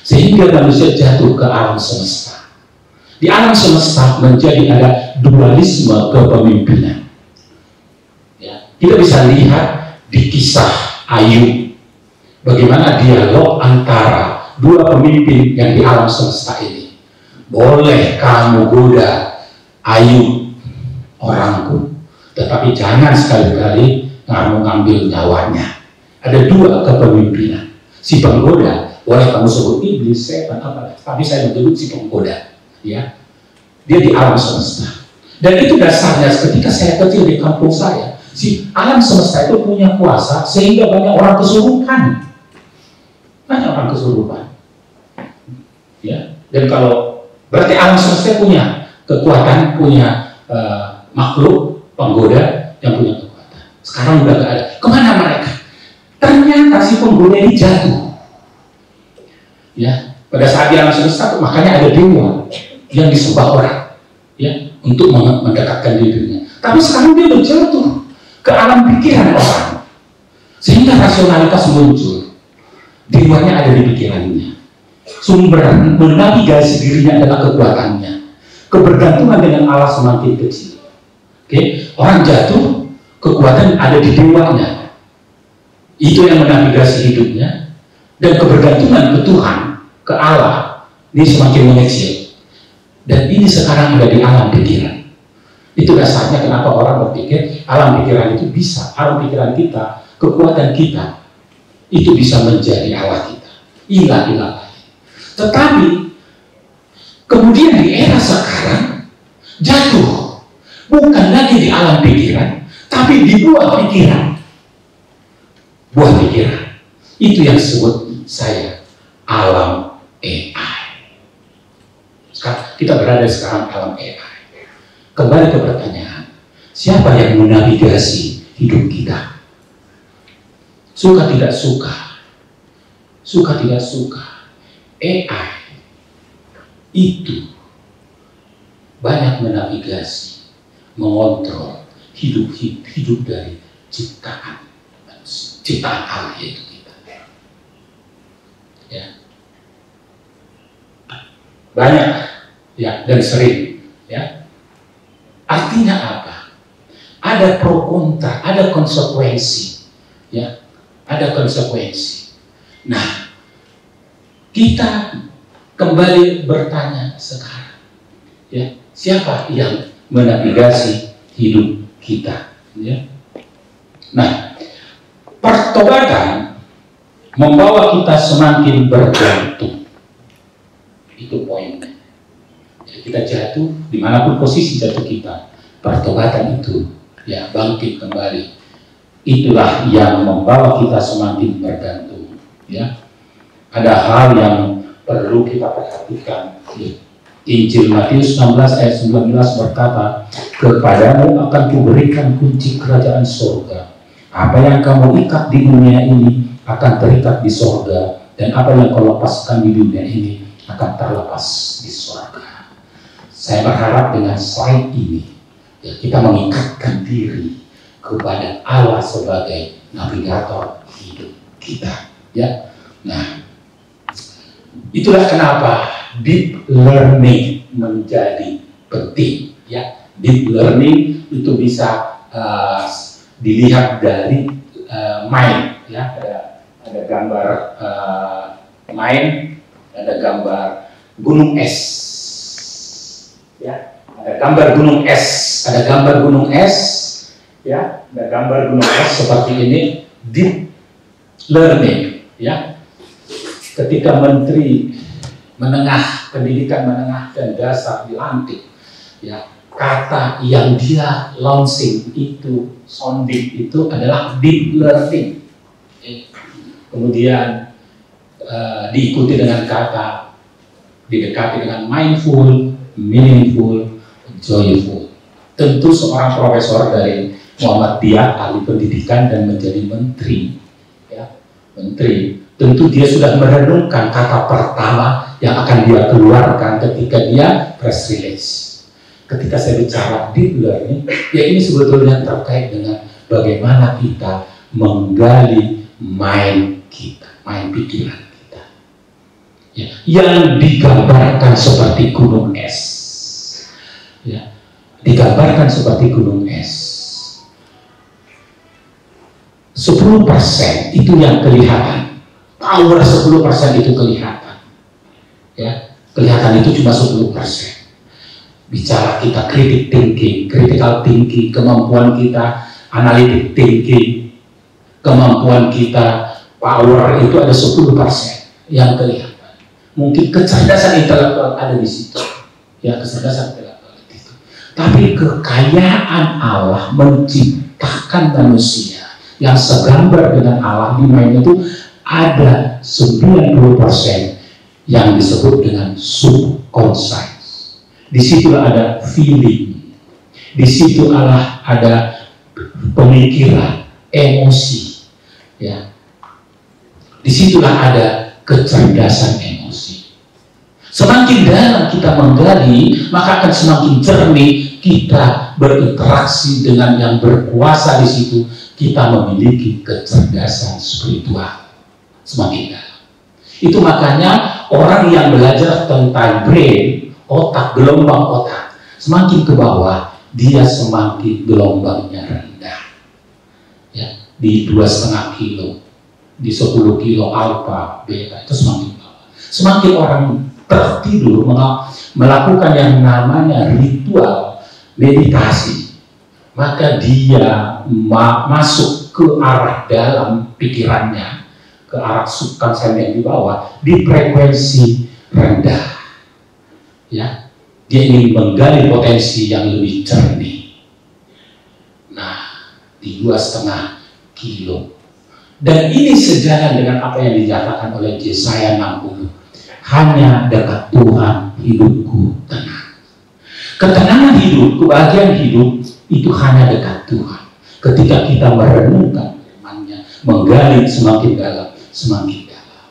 Sehingga manusia jatuh ke alam semesta. Di alam semesta menjadi ada dualisme kepemimpinan. Kita bisa lihat di kisah Ayub, bagaimana dialog antara dua pemimpin yang di alam semesta ini. Boleh kamu goda Ayub orangku, tetapi jangan sekali-kali kamu ngambil nyawanya. Ada dua kepemimpinan. Si penggoda, boleh kamu sebut iblis, setan, apa, tapi saya menyebut si penggoda. Dia di alam semesta. Dan itu dasarnya ketika saya kecil di kampung saya, si alam semesta itu punya kuasa sehingga banyak orang kesurupan. Banyak orang kesurupan. Dan kalau berarti alam semesta punya kekuatan, punya makhluk penggoda yang punya kekuatan. Sekarang udah gak ada. Kemana mereka? Ternyata si penggoda ini jatuh. Pada saat di alam semesta, makanya ada dewa yang disembah orang, untuk mendekatkan dirinya. Tapi sekarang dia udah jatuh ke alam pikiran orang, sehingga rasionalitas muncul. Dewanya ada di pikirannya. Sumber menavigasi dirinya adalah kekuatannya. Kebergantungan dengan Allah semakin kecil. Orang jatuh, kekuatan ada di dewanya. Itu yang menavigasi hidupnya. Dan kebergantungan ke Tuhan, ke Allah, ini semakin mengecil. Dan ini sekarang ada di alam pikiran. Itu dasarnya kenapa orang berpikir alam pikiran itu bisa, alam pikiran kita kekuatan kita itu bisa menjadi Allah kita. Ilah-ilah. Tetapi kemudian di era sekarang jatuh bukan lagi di alam pikiran, tapi di buah pikiran. Buah pikiran. Itu yang disebut saya alam AI. Sekarang, kita berada sekarang alam AI. Kembali ke pertanyaan, siapa yang menavigasi hidup kita? Suka tidak suka, suka tidak suka, AI itu banyak menavigasi, mengontrol hidup dari ciptaan Allah itu kita. Ya. Banyak ya, dan sering ya. Artinya apa? Ada pro kontra, ada konsekuensi ya. Ada konsekuensi. Nah, kita kembali bertanya sekarang, ya, siapa yang menavigasi hidup kita? Ya. Nah, pertobatan membawa kita semakin bergantung. Itu poinnya. Jadi kita jatuh, dimanapun posisi jatuh kita, pertobatan itu ya bangkit kembali. Itulah yang membawa kita semakin bergantung. Ya, ada hal yang perlu kita perhatikan. Injil Matius 16 ayat 19 berkata, kepadamu akan kuberikan kunci kerajaan surga. Apa yang kamu ikat di dunia ini akan terikat di surga, dan apa yang kau lepaskan di dunia ini akan terlepas di surga. Saya berharap dengan slide ini ya, kita mengikatkan diri kepada Allah sebagai navigator hidup kita, ya. Nah, itulah kenapa deep learning menjadi penting, ya. Deep learning itu bisa dilihat dari mind, ya. Ada gambar mind, ada gambar gunung es, ya. Ada gambar gunung es, ada gambar gunung es. Ya, ada gambar gunung es seperti ini. Deep learning, ya. Ketika Menteri Menengah, Pendidikan Menengah dan Dasar dilantik, ya, kata yang dia launching itu, sounding itu adalah deep learning. Kemudian diikuti dengan kata, didekati dengan mindful, meaningful, joyful. Tentu seorang profesor dari Muhammadiyah, ahli pendidikan dan menjadi menteri, ya, menteri. Tentu dia sudah merenungkan kata pertama yang akan dia keluarkan ketika dia press release. Ketika saya bicara deep learning, ya ini sebetulnya terkait dengan bagaimana kita menggali mind kita, mind pikiran kita, ya, yang digambarkan seperti gunung es, ya, digambarkan seperti gunung es. 10% itu yang kelihatan, power 10% itu kelihatan, ya, kelihatan itu cuma 10%. Bicara kita critical thinking, kemampuan kita analytic thinking, kemampuan kita power itu ada 10% yang kelihatan. Mungkin kecerdasan intelektual ada di situ, ya, kecerdasan intelektual itu. Tapi kekayaan Allah menciptakan manusia yang segambar dengan Allah di mind itu ada 90% yang disebut dengan subconscious. Di situ ada feeling, di situ ada pemikiran, emosi, ya. Di situlah ada kecerdasan emosi. Semakin dalam kita menggali, maka akan semakin jernih kita berinteraksi dengan yang berkuasa di situ. Kita memiliki kecerdasan spiritual semakin dalam. Itu makanya orang yang belajar tentang brain, otak, gelombang otak, semakin ke bawah dia semakin gelombangnya rendah, ya, di 2,5 kilo, di 10 kilo alfa, beta, itu semakin bawah. Semakin orang tertidur melakukan yang namanya ritual meditasi, maka dia masuk ke arah dalam pikirannya, ke arah subkonsen yang di bawah, di frekuensi rendah. Ya, dia ingin menggali potensi yang lebih jernih. Nah, di 2,5 kilo. Dan ini sejalan dengan apa yang dinyatakan oleh Yesaya 60. Hanya dekat Tuhan hidupku tenang. Ketenangan hidup, kebahagiaan hidup itu hanya dekat Tuhan. Ketika kita merenungkan firman-Nya, menggali semakin dalam, semakin dalam.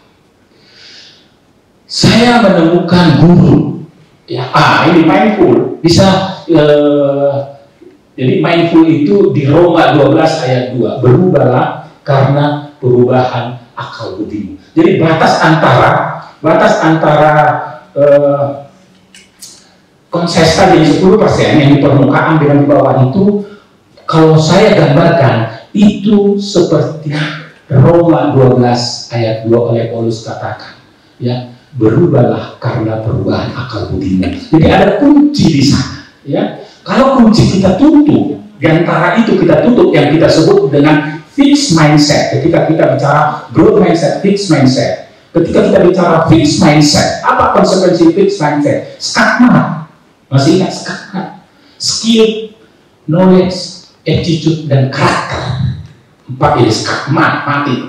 Saya menemukan guru. Ya, ini mindful. Bisa jadi mindful itu di Roma 12 ayat 2. Berubahlah karena perubahan akal budimu. Jadi batas antara konsesta jadi 10% yang di permukaan dengan di bawah itu, kalau saya gambarkan itu seperti Roma 12 ayat 2 oleh Paulus katakan, ya, berubahlah karena perubahan akal budimu. Jadi ada kunci di sana, ya. Kalau kunci kita tutup, di antara itu kita tutup yang kita sebut dengan fixed mindset. Ketika kita bicara growth mindset, fixed mindset. Ketika kita bicara fixed mindset, apa konsekuensi fixed mindset? Skakmat. Masih ingat skakmat? Skill, knowledge, attitude, dan karakter. 4 ini skakmat, mati.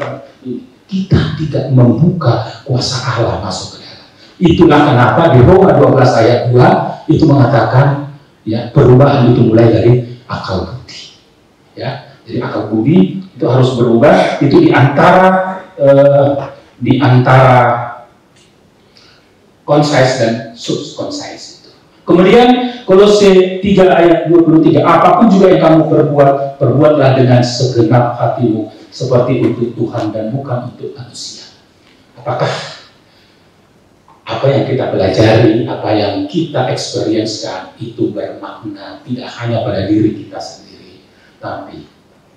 Kita tidak membuka kuasa Allah masuk ke dalam. Itulah kenapa di Roma 12 ayat 2 itu mengatakan, ya, perubahan itu mulai dari akal budi. Ya, jadi akal budi itu harus berubah. Itu di antara concise dan subconcise itu. Kemudian Kolose 3 ayat 23, apapun juga yang kamu perbuat, perbuatlah dengan segenap hatimu seperti untuk Tuhan dan bukan untuk manusia. Apakah apa yang kita pelajari, apa yang kita experience-kan itu bermakna tidak hanya pada diri kita sendiri, tapi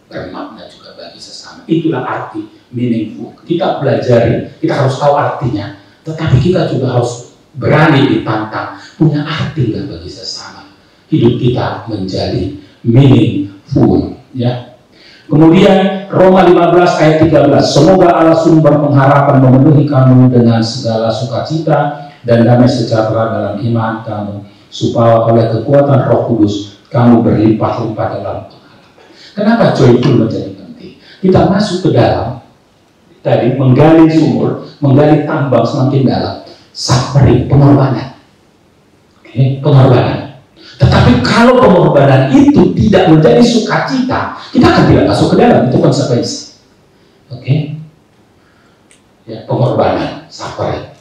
bermakna juga bagi sesama. Itulah arti meaningful. Kita pelajari, kita harus tahu artinya, tetapi kita juga harus berani ditantang, punya arti nggak bagi sesama. Hidup kita menjadi meaningful, ya. Kemudian Roma 15 ayat 13, semoga Allah sumber pengharapan memenuhi kamu dengan segala sukacita dan damai sejahtera dalam iman kamu, supaya oleh kekuatan Roh Kudus kamu berlimpah-limpah dalam pengharapan. Kenapa joyful menjadi penting? Kita masuk ke dalam, tadi menggali sumur, menggali tambang semakin dalam, suffering, pengorbanan. Oke, pengorbanan. Tetapi kalau pengorbanan itu tidak menjadi sukacita, kita akan tidak masuk ke dalam, itu konsekuensi. Oke? Ya, pengorbanan, suffering.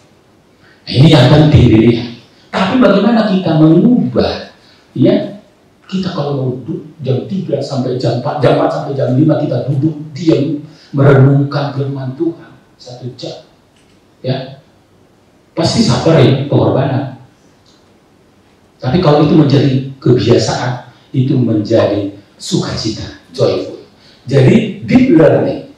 Nah, ini yang penting dilihat. Tapi bagaimana kita mengubah, ya? Kita kalau mau duduk jam 3 sampai jam 4, jam 4 sampai jam 5 kita duduk diam merenungkan firman Tuhan 1 jam. Ya. Pasti suffering, pengorbanan. Tapi kalau itu menjadi kebiasaan, itu menjadi sukacita, joyful. Jadi deep learning,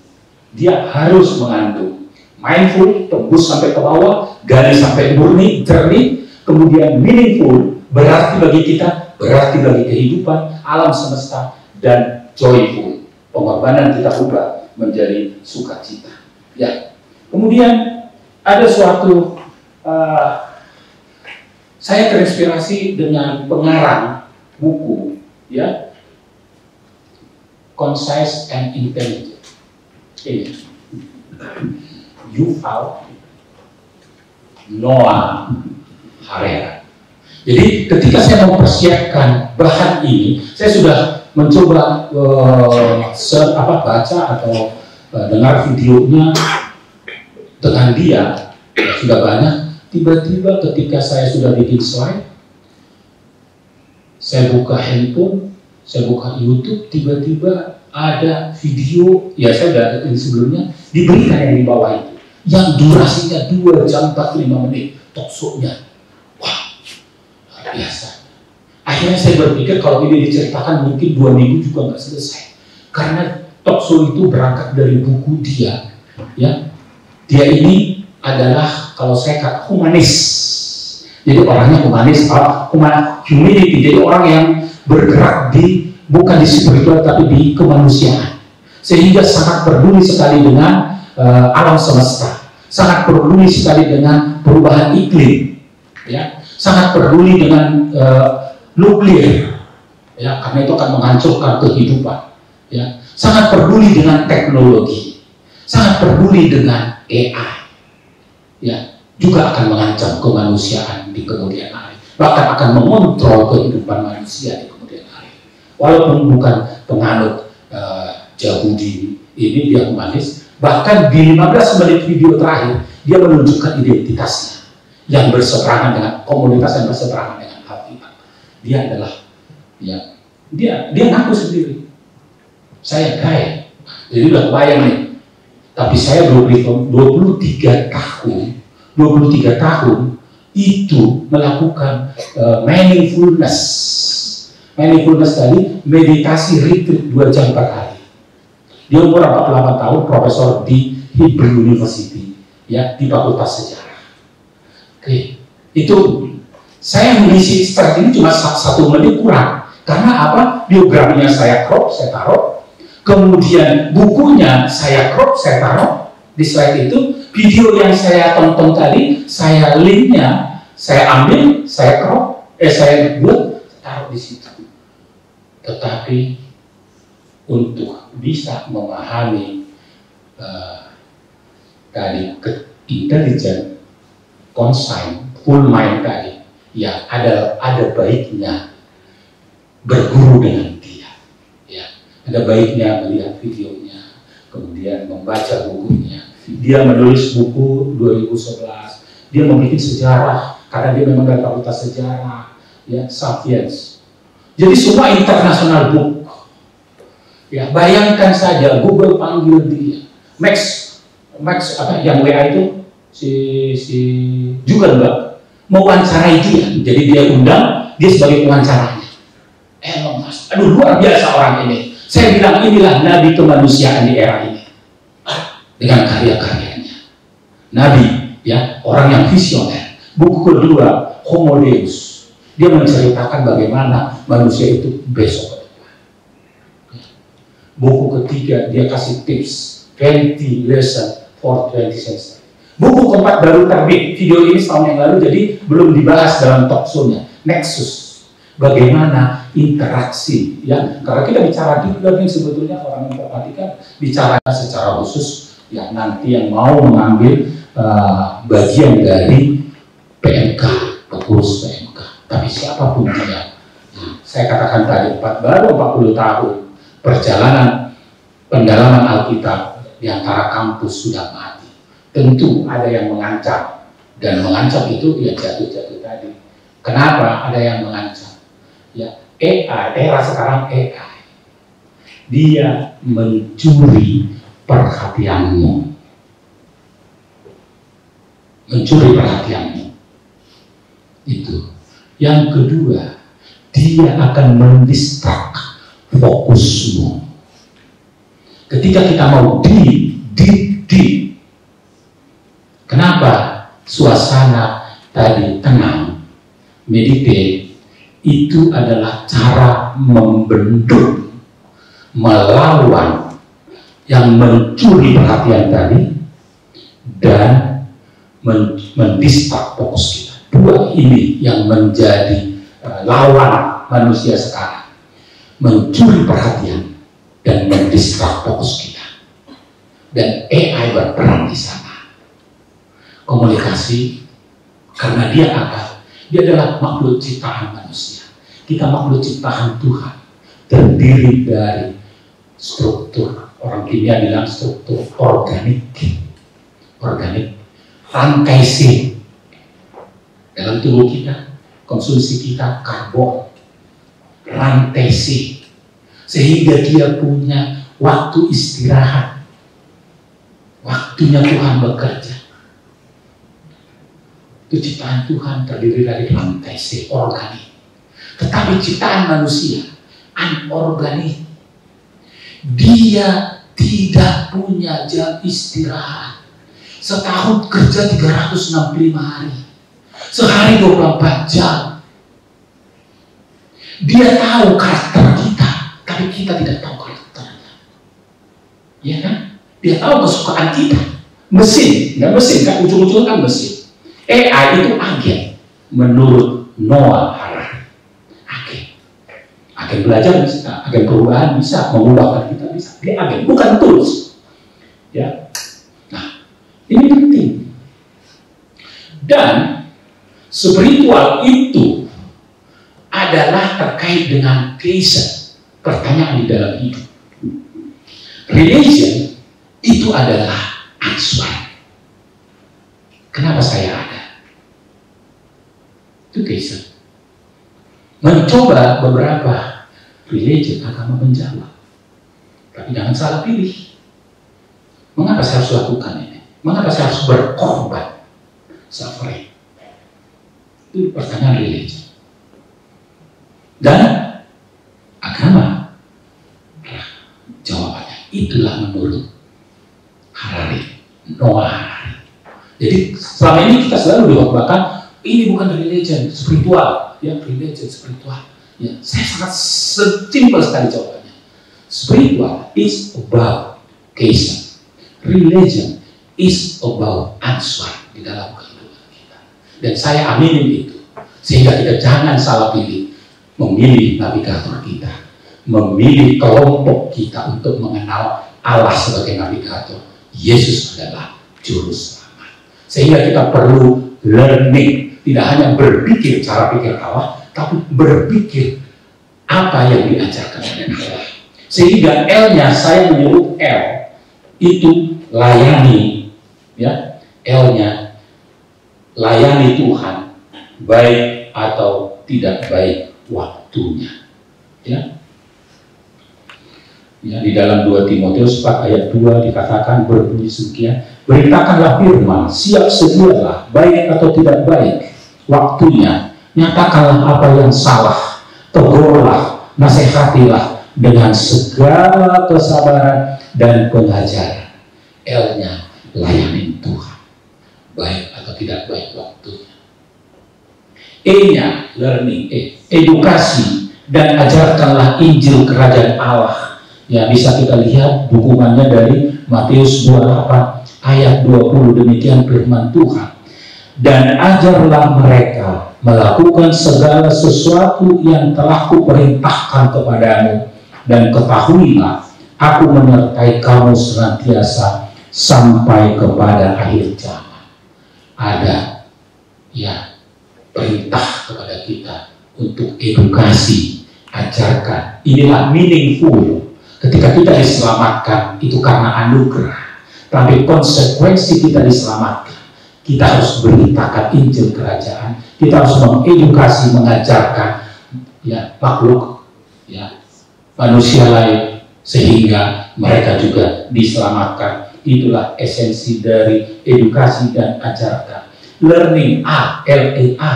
dia harus mengandung mindful, tembus sampai ke bawah, gali sampai murni, jernih, kemudian meaningful, berarti bagi kita, berarti bagi kehidupan, alam semesta, dan joyful. Pengorbanan kita ubah menjadi sukacita. Ya. Kemudian ada suatu saya terinspirasi dengan pengarang buku, ya, Concise and Intelligent. Ini Yuval Noah Harari. Jadi ketika saya mempersiapkan bahan ini, saya sudah mencoba baca atau dengar videonya dengan dia, ya, sudah banyak. Tiba-tiba ketika saya sudah bikin slide, saya buka handphone, saya buka YouTube, tiba-tiba ada video, ya saya sudah lihat sebelumnya, diberikan yang di bawah itu, yang durasinya 2 jam 45 menit, talkshow-nya. Wah, luar biasa. Akhirnya saya berpikir kalau ini diceritakan mungkin 2 minggu juga nggak selesai, karena talkshow itu berangkat dari buku dia, ya. Dia ini adalah, kalau saya kata, humanis. Jadi orangnya humanis, humanity. Jadi orang yang bergerak bukan di spiritual tapi di kemanusiaan. sehingga sangat peduli sekali dengan alam semesta, sangat peduli sekali dengan perubahan iklim, ya, sangat peduli dengan nuklir, ya, karena itu akan menghancurkan kehidupan, ya, sangat peduli dengan teknologi, sangat peduli dengan AI, ya, juga akan mengancam kemanusiaan di kemudian hari, bahkan akan mengontrol kehidupan manusia di kemudian hari. Walaupun bukan penganut Yahudi, ini dia humanis. Bahkan di 15 menit video terakhir dia menunjukkan identitasnya yang berseberangan dengan komunitas yang berseberangan dengan Alkitab. Dia adalah, ya, dia ngaku sendiri, saya gay. Jadi udah kebayang nih. Tapi saya 23 tahun itu melakukan mindfulness. Mindfulness tadi meditasi retreat 2 jam per hari. Dia umur 48 tahun, profesor di Hebrew University, ya, di Fakultas Sejarah. Oke, itu saya mengisi start ini cuma 1 menit kurang, karena apa? Biografinya saya crop, saya taruh, kemudian bukunya saya crop, saya taruh di slide itu, video yang saya tonton tadi, saya linknya, saya ambil, saya crop, saya buat, taruh di situ. Tetapi untuk bisa memahami tadi intelligent conscious full mind tadi, ya, ada baiknya berguru dengan dia, ya, ada baiknya melihat videonya, kemudian membaca bukunya. Dia menulis buku 2011, dia membuat sejarah karena dia memang dari Fakultas Sejarah, ya, Sapiens. Jadi semua international book. Ya, bayangkan saja Google panggil dia, Max apa yang WA itu si juga enggak mewawancarai dia, jadi dia undang dia sebagai pewawancaranya. Elon Musk, aduh luar biasa orang ini. Saya bilang inilah nabi kemanusiaan di era ini dengan karya-karyanya. Nabi, ya, orang yang visioner. Buku kedua Homo Deus, dia menceritakan bagaimana manusia itu besok. Buku ketiga dia kasih tips 20 lesson for 20th century. Buku keempat baru terbit, video ini setahun yang lalu, jadi belum dibahas dalam talk show-nya. Nexus, bagaimana interaksi, ya, karena kita bicara deep learning sebetulnya orang informatika bicara secara khusus, ya, nanti yang mau mengambil bagian dari PMK, pengurus PMK. Tapi siapapun dia, saya katakan tadi baru 40 tahun perjalanan pendalaman Alkitab di antara kampus sudah mati. Tentu ada yang mengancam, dan mengancam itu ya jatuh-jatuh tadi. Kenapa ada yang mengancam? Ya, AI, era sekarang AI, dia mencuri perhatianmu, mencuri perhatianmu. Itu. Yang kedua, dia akan mendistrak fokusmu. Ketika kita mau deep. Kenapa suasana tadi tenang, meditate, itu adalah cara membendung, melawan yang mencuri perhatian tadi dan mendistrak fokus kita. Dua ini yang menjadi lawan manusia sekarang, mencuri perhatian dan mendistrak fokus kita. Dan AI berperan di sana. Komunikasi, karena dia apa? Dia adalah makhluk ciptaan manusia. Kita makhluk ciptaan Tuhan, terdiri dari struktur, orang kimia bilang struktur organik, rantai sel. Dalam tubuh kita, konsumsi kita karbon, rantai sel, sehingga dia punya waktu istirahat, waktunya Tuhan bekerja. Itu ciptaan Tuhan terdiri dari rantai sel organik. Tetapi ciptaan manusia anorganik. Dia tidak punya jam istirahat. Setahun kerja 365 hari. Sehari 24 jam. Dia tahu karakter kita, tapi kita tidak tahu karakternya. Ya kan? Dia tahu kesukaan kita. Mesin, nggak mesin kan, ujung-ujungnya kan mesin. AI itu agen menurut Noah Harari. Agen belajar bisa, agen perubahan bisa, mengubahkan kita bisa. Dia agen, bukan tools. Ya. Nah, ini penting. Dan spiritual itu adalah terkait dengan keisen, pertanyaan di dalam hidup. Religion itu adalah answer. Kenapa saya ada? Itu keisen. Mencoba beberapa religion agama menjawab. Tapi jangan salah pilih. Mengapa saya harus lakukan ini? Mengapa saya harus berkorban? Suffering. Itu pertanyaan religion. Dan agama jawabannya itulah menurut Harari, Noah Harari. Jadi selama ini kita selalu diwakilkan ini bukan religion, spiritual, ya religion spiritual. Ya, saya sangat simpel sekali jawabannya. Spiritual is about keisen. Religion is about answer di dalam kehidupan kita. Dan saya aminin itu sehingga kita jangan salah pilih. Memilih navigator kita, memilih kelompok kita untuk mengenal Allah sebagai navigator. Yesus adalah juru selamat. Sehingga kita perlu learning, tidak hanya berpikir cara pikir Allah, tapi berpikir apa yang diajarkan oleh Allah. Sehingga L-nya saya menyebut L itu layani, ya L-nya layani Tuhan, baik atau tidak baik waktunya, ya. Ya, di dalam 2 Timotius 4 ayat 2 dikatakan berbunyi sekian, beritakanlah firman, siap sedialah, baik atau tidak baik waktunya, nyatakanlah apa yang salah, tegurlah, nasihatilah dengan segala kesabaran dan pengajaran. L-nya layani Tuhan, baik atau tidak baik waktunya. E-nya learning, edukasi, dan ajarkanlah Injil Kerajaan Allah. Ya, bisa kita lihat dukungannya dari Matius 28 ayat 20, demikian firman Tuhan. Dan ajarlah mereka melakukan segala sesuatu yang telah kuperintahkan kepadamu, dan ketahuilah aku menyertai kamu senantiasa sampai kepada akhir zaman. Ada ya perintah kepada kita untuk edukasi, ajarkan. Inilah meaningful. Ketika kita diselamatkan itu karena anugerah, tapi konsekuensi kita diselamatkan, kita harus beritakan Injil Kerajaan, kita harus mengedukasi, mengajarkan ya makhluk ya manusia lain sehingga mereka juga diselamatkan. Itulah esensi dari edukasi dan ajarkan. Learning, LEA.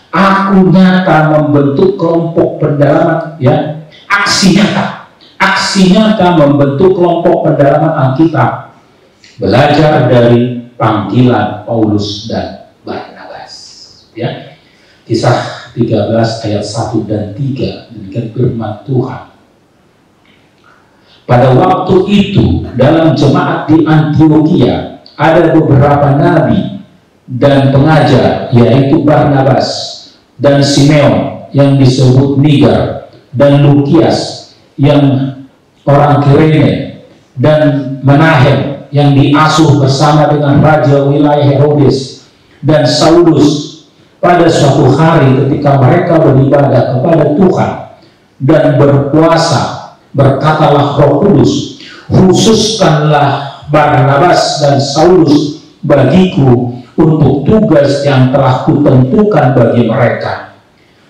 Aku nyata membentuk kelompok pendalaman, ya, aksi nyata membentuk kelompok pendalaman Alkitab, belajar dari panggilan Paulus dan Barnabas, ya. Kisah 13 ayat 1 dan 3 demikian firman Tuhan. Pada waktu itu dalam jemaat di Antioquia ada beberapa nabi dan pengajar, yaitu Barnabas dan Simeon yang disebut Niger, dan Lukias yang orang Kirene, dan Menahem yang diasuh bersama dengan raja wilayah Herodes, dan Saulus. Pada suatu hari ketika mereka beribadah kepada Tuhan dan berpuasa, berkatalah Roh Kudus, khususkanlah Barnabas dan Saulus bagiku untuk tugas yang telah kutentukan bagi mereka.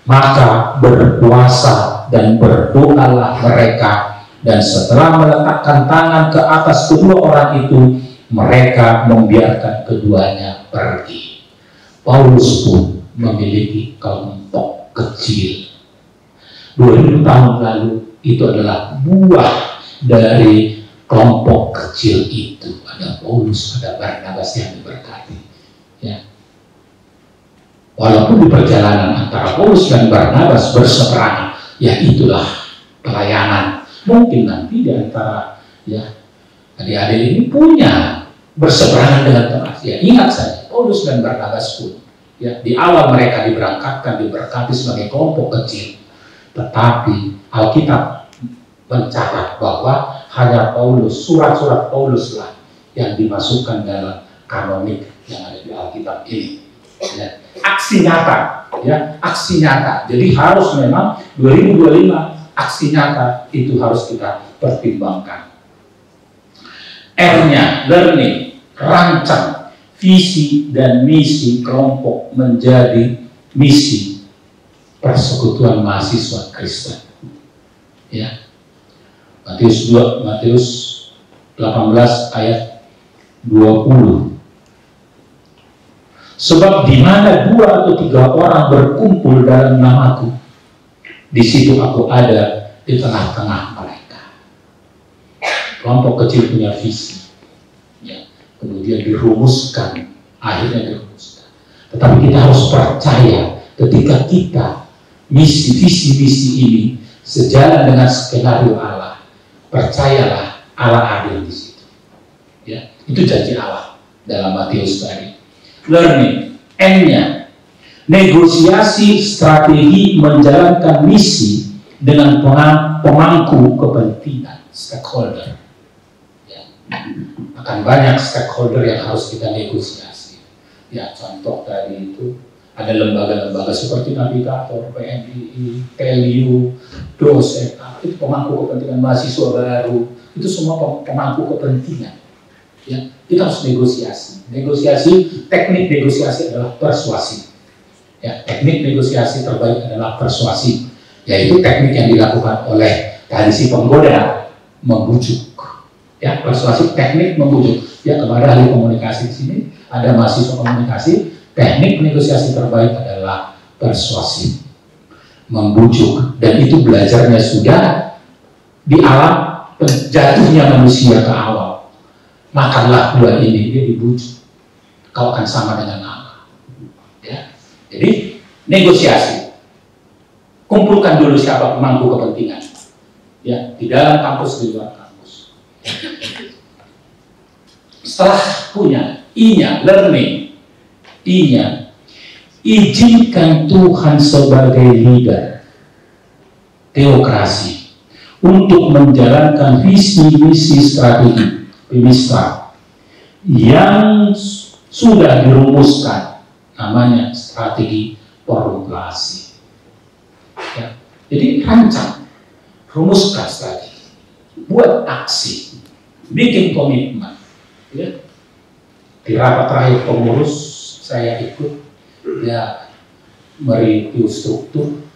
Maka berpuasa dan berdoalah mereka, dan setelah meletakkan tangan ke atas kedua orang itu, mereka membiarkan keduanya pergi. Paulus pun memiliki kelompok kecil. 2000 tahun lalu itu adalah buah dari kelompok kecil itu. Ada Paulus, ada Barnabas yang diberkati. Ya. Walaupun di perjalanan antara Paulus dan Barnabas berseberangan, ya itulah pelayanan. Mungkin nanti di antara ya Adik-adik ini punya berseberangan dengan Tuhan. Ya, ingat saja, Paulus dan Barnabas pun, ya, di awal mereka diberangkatkan, diberkati sebagai kelompok kecil. Tetapi Alkitab mencatat bahwa hanya Paulus, surat-surat Paulus lah yang dimasukkan dalam kanonik yang ada di Alkitab ini. Ya, aksi nyata, ya, aksi nyata. Jadi harus memang 2025 aksi nyata itu harus kita pertimbangkan. R-nya, learning, rancang, visi dan misi kelompok menjadi misi persekutuan mahasiswa Kristen. Ya. Matius 18 ayat 20. Sebab di mana 2 atau 3 orang berkumpul dalam namaku, di situ aku ada di tengah-tengah mereka. Kelompok kecil punya visi, ya, kemudian dirumuskan, akhirnya dirumuskan. Tetapi kita harus percaya ketika kita visi-misi ini sejalan dengan skenario Allah, percayalah Allah adil di situ. Ya, itu janji Allah dalam Matius tadi. Learning, N-nya, negosiasi strategi menjalankan misi dengan pemangku kepentingan, stakeholder. Ya. Akan banyak stakeholder yang harus kita negosiasi. Ya, contoh tadi itu ada lembaga-lembaga seperti Navigator, PMII, TLU, dosen, itu pemangku kepentingan mahasiswa baru, itu semua pemangku kepentingan. Ya, kita harus negosiasi. Teknik negosiasi adalah persuasi. Ya, teknik negosiasi terbaik adalah persuasi, yaitu teknik yang dilakukan oleh tadi si penggoda, membujuk. Ya, persuasi, teknik membujuk. Ya, kepada ahli komunikasi di sini ada mahasiswa komunikasi. Teknik negosiasi terbaik adalah persuasi, membujuk, dan itu belajarnya sudah di alam jatuhnya manusia ke awal. Makanlah buah ini, dia dibujuk. Kau akan sama dengan Allah. Ya. Jadi negosiasi. Kumpulkan dulu siapa pemangku kepentingan. Ya, di dalam kampus, di luar kampus. Setelah punya I-nya, learning. I-nya, izinkan Tuhan sebagai leader teokrasi untuk menjalankan visi misi strategi Pemistra yang sudah dirumuskan, namanya strategi formulasi. Ya. Jadi rancang, rumuskan strategi, buat aksi, bikin komitmen. Ya. Di rapat terakhir pengurus saya ikut, ya, mereview struktur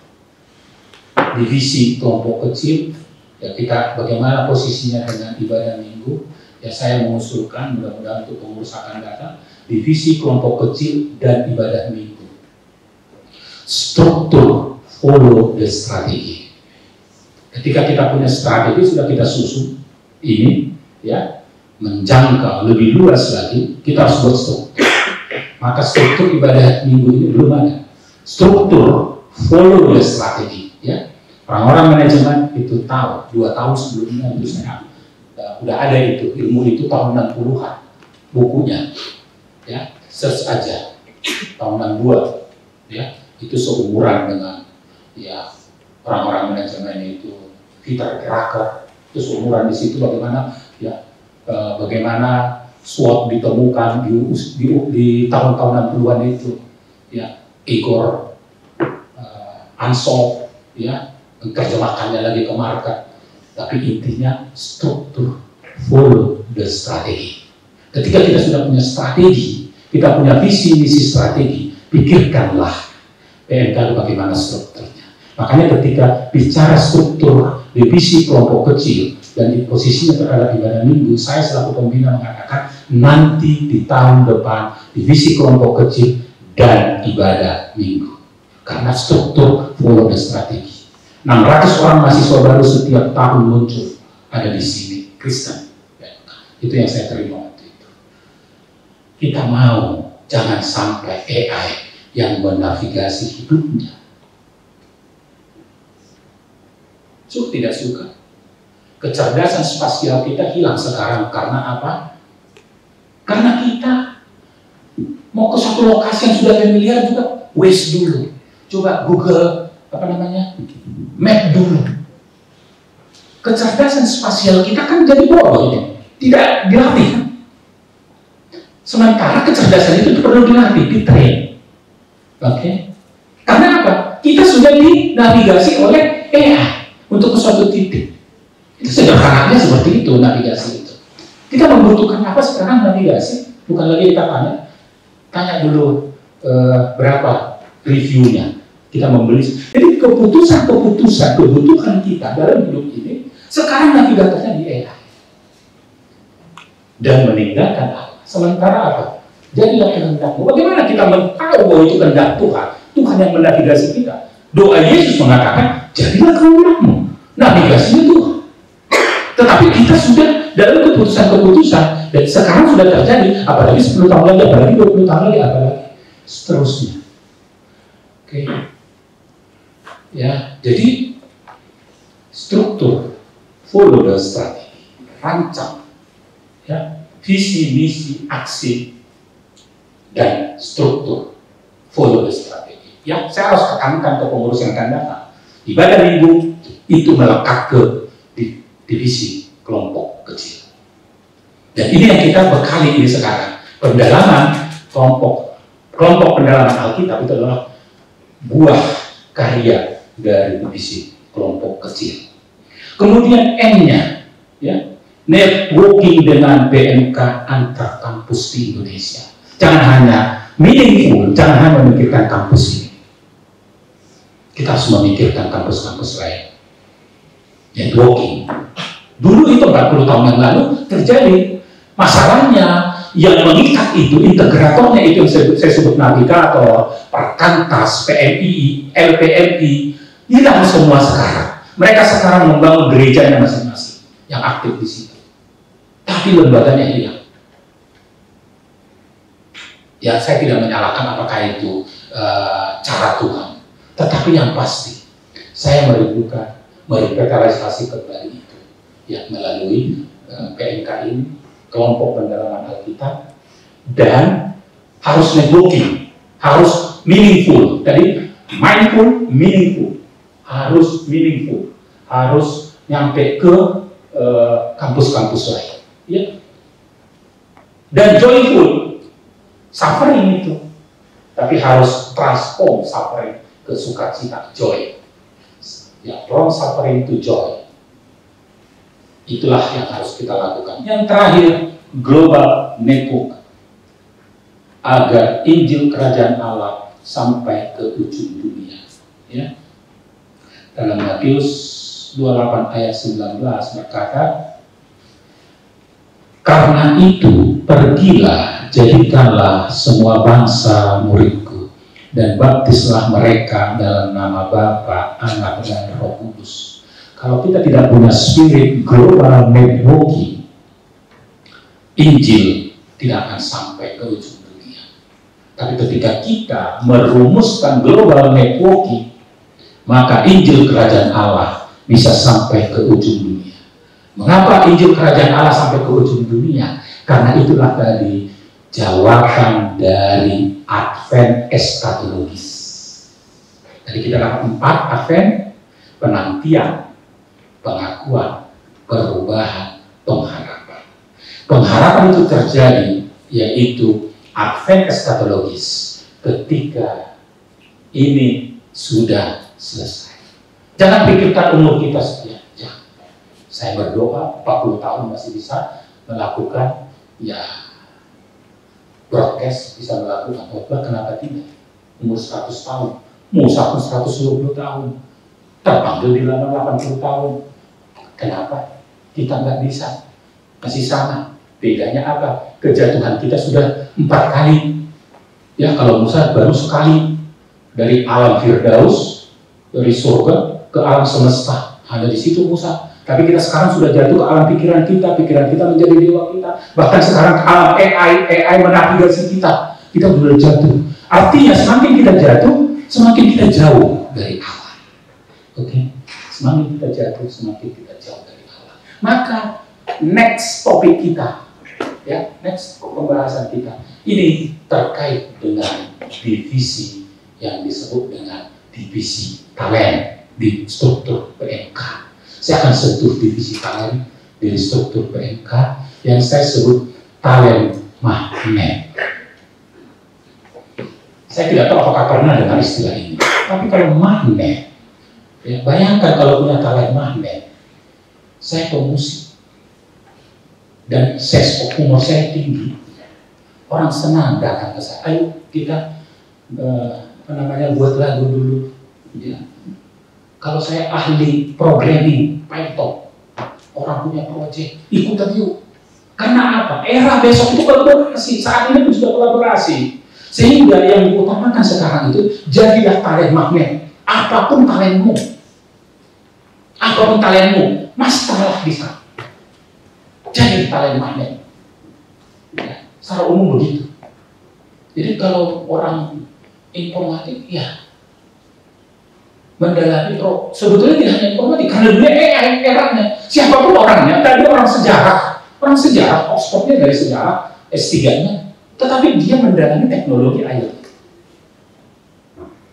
divisi kelompok kecil. Ya, kita bagaimana posisinya dengan ibadah minggu. Ya, saya mengusulkan, mudah-mudahan untuk pengurus akan datang, divisi kelompok kecil dan ibadah minggu. Struktur, follow the strategi. Ketika kita punya strategi, sudah kita susun ini, ya, menjangkau lebih luas lagi, kita harus buat struktur. Maka struktur ibadah minggu ini belum ada. Struktur, follow the strategi. Ya. Orang-orang manajemen itu tahu, 2 tahun sebelumnya itu saya udah ada itu, ilmu itu tahun 60-an bukunya, ya, search aja, tahun 62, ya, itu seumuran dengan, ya, orang-orang manajemen itu, Peter Drucker, itu seumuran di situ bagaimana, ya, bagaimana SWOT ditemukan di tahun-tahun 60-an itu, ya, Igor Ansov, ya, terjemahkannya lagi ke market. Tapi intinya struktur, follow the strategi. Ketika kita sudah punya strategi, kita punya visi misi strategi, pikirkanlah PMK bagaimana strukturnya. Makanya ketika bicara struktur divisi kelompok kecil dan di posisinya terhadap ibadah minggu, saya selaku pembina mengatakan nanti di tahun depan divisi kelompok kecil dan ibadah minggu. Karena struktur, follow the strategi. 600 orang mahasiswa baru setiap tahun muncul ada di sini, Kristen. Itu yang saya terima waktu itu. Kita mau jangan sampai AI yang menavigasi hidupnya. Suka tidak suka, Kecerdasan spasial kita hilang sekarang karena apa? Karena kita mau ke satu lokasi yang sudah familiar juga, Waze dulu. Coba Google Map dulu. Kecerdasan spasial kita kan jadi bodoh ini, tidak dilatih. Sementara kecerdasan itu perlu dilatih, ditrain. Oke? Karena apa? Kita sudah dinavigasi oleh AI untuk ke suatu titik. Itu sederhananya seperti itu navigasi itu. Kita membutuhkan apa sekarang navigasi? Bukan lagi kita tanya dulu berapa reviewnya. Kita membeli. Jadi kebutuhan kita dalam hidup ini sekarang navigatornya di AI dan meninggalkan Allah. Sementara apa? Jadilah kehendakmu. Bagaimana kita tahu bahwa itu kehendak Tuhan? Tuhan yang menavigasi kita. Doa Yesus mengatakan, jadilah kehendakmu. Navigasinya Tuhan. Tetapi kita sudah dalam keputusan-keputusan dan sekarang sudah terjadi, apalagi 10 tahun lagi, apalagi 20 tahun lagi, apalagi seterusnya. Oke. Ya, jadi struktur, follow the strategi, rancang, ya, visi, misi, aksi, dan struktur, follow the strategi. Ya, saya harus tekankan ke pengurus yang akan datang. Ibadah minggu itu melekat ke divisi kelompok kecil. Dan ini yang kita bekali ini sekarang. Pendalaman kelompok pendalaman Alkitab itu adalah buah karya dari divisi kelompok kecil. Kemudian N-nya, ya, networking dengan BMK antar kampus di Indonesia. Jangan hanya meaningful, jangan hanya memikirkan kampus ini. Kita harus memikirkan kampus-kampus lain. Networking. Dulu itu 40 tahun yang lalu terjadi. Masalahnya yang mengikat itu, integratornya itu yang saya sebut navigator, perkantas, PMI, LPMI, hilang semua sekarang. Mereka sekarang membangun gerejanya masing-masing yang aktif di situ. Tapi lembaganya hilang. Ya, saya tidak menyalahkan apakah itu cara Tuhan. Tetapi yang pasti, saya merevitalisasi kembali itu. Ya, melalui PMK ini, kelompok pendalaman Alkitab, dan harus networking, harus meaningful. Tadi mindful, meaningful, harus meaningful, harus nyampe ke kampus-kampus lain. Ya. Dan joyful, suffering itu, tapi harus transform suffering ke sukacita, joy. Ya, from suffering to joy. Itulah yang harus kita lakukan. Yang terakhir, global network agar Injil Kerajaan Allah sampai ke ujung dunia. Ya. Dalam Matius 28 ayat 19 berkata, karena itu pergilah, jadikanlah semua bangsa muridku dan baptislah mereka dalam nama Bapa, Anak, dan Roh Kudus. Kalau kita tidak punya spirit global networking, Injil tidak akan sampai ke ujung dunia. Tapi ketika kita merumuskan global networking, maka Injil Kerajaan Allah bisa sampai ke ujung dunia. Mengapa Injil Kerajaan Allah sampai ke ujung dunia? Karena itulah tadi jawaban dari Advent eskatologis. Tadi kita dapat 4 Advent: penantian, pengakuan, perubahan, pengharapan. Pengharapan itu terjadi, yaitu Advent eskatologis, ketika ini sudah selesai. Jangan pikirkan umur kita sekian. Saya berdoa 40 tahun masih bisa melakukan, ya, broadcast, bisa melakukan khotbah, kenapa tidak? Umur 100 tahun, mau 120 tahun, terpanggil di 80 tahun. Kenapa kita nggak bisa? Masih sama. Bedanya apa? Kejatuhan kita sudah 4 kali. Ya, kalau Musa baru sekali, dari alam Firdaus, dari surga ke alam semesta. Hanya di situ Musa. Tapi kita sekarang sudah jatuh ke alam pikiran kita menjadi dewa kita. Bahkan sekarang ke alam AI menavigasi kita. Kita sudah jatuh. Artinya semakin kita jatuh, semakin kita jauh dari Allah. Oke? Semakin kita jatuh, semakin kita jauh dari Allah. Maka next topik kita, ya, next pembahasan kita ini terkait dengan divisi yang disebut dengan divisi talent di struktur PMK. Saya akan sentuh divisi talent di struktur PMK yang saya sebut talent magnet. Saya tidak tahu apakah pernah dengar istilah ini, tapi kalau magnet, ya, bayangkan kalau punya talent magnet. Saya pemusik dan umur saya tinggi, orang senang datang ke saya. Ayo kita buat lagu dulu. Ya. Kalau saya ahli programming Python, orang punya proyek, ikutan yuk. Karena apa? Era besok itu kolaborasi. Saat ini pun sudah kolaborasi. Sehingga yang diutamakan sekarang itu jadilah talent magnet. Apapun talentmu, masterlah di sana. Jadi talent magnet. Ya, secara umum begitu. Jadi kalau orang informatik, ya mendalami sebetulnya tidak hanya informatik, karena dunia AI eranya. Siapapun orangnya, tadi orang sejarah, Oxfordnya dari sejarah, S3-nya. Tetapi dia mendalami teknologi IoT.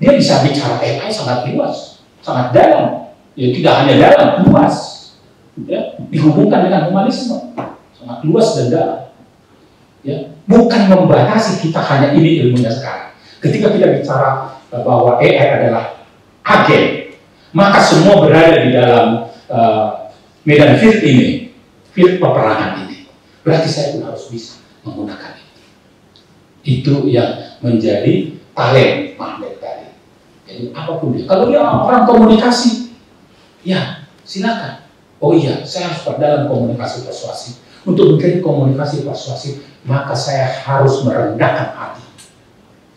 Dia bisa bicara AI sangat luas, sangat dalam. Ya, tidak hanya dalam, luas. Ya, dihubungkan dengan humanisme, sangat luas dan dalam. Ya, bukan membatasi kita hanya ini ilmunya sekarang. Ketika kita bicara bahwa AI adalah agen, maka semua berada di dalam medan field ini, field peperangan ini. Berarti saya pun harus bisa menggunakan itu. Itu yang menjadi talent magnet tadi. Jadi apapun dia. Kalau dia orang komunikasi, ya silakan. Oh iya, saya harus dalam komunikasi persuasif. Untuk menjadi komunikasi persuasif, maka saya harus merendahkan hati.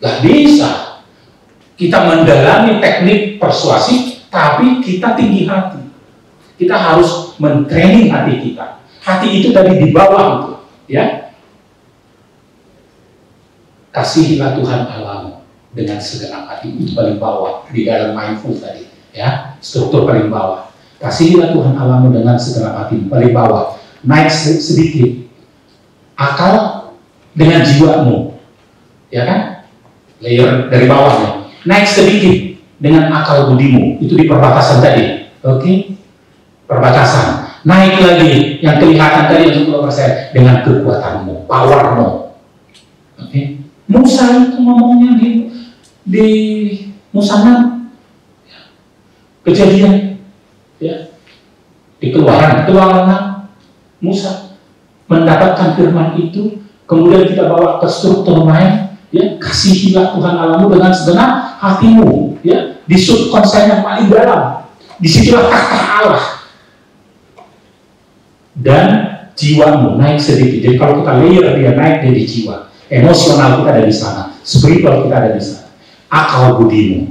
Gak bisa kita mendalami teknik persuasif, tapi kita tinggi hati. Kita harus mentraining hati kita. Hati itu tadi di bawah itu, ya. Kasihilah Tuhan Allahmu dengan segenap hati, itu paling bawah di dalam mindful tadi, ya, struktur paling bawah. Kasihilah Tuhan Allahmu dengan segenap hati, paling bawah. Naik sedikit, akal dengan jiwamu, ya kan? Layer dari bawahnya. Naik sedikit dengan akal budimu, itu di perbatasan tadi, oke? Perbatasan. Naik lagi yang kelihatan tadi yang 10% dengan kekuatanmu, powermu, oke? Musa itu ngomongnya di Musa 6, Kejadian, ya, di Keluaran 6, Musa mendapatkan firman itu, kemudian kita bawa ke struktur lain, ya, kasihilah Tuhan Allahmu dengan segenap hatimu, ya, di subkonsen yang paling dalam, disitulah kata Allah, dan jiwamu naik sedikit. Jadi kalau kita layer dia naik dari jiwa. Emosional kita ada di sana, spiritual kita ada di sana, akal budimu.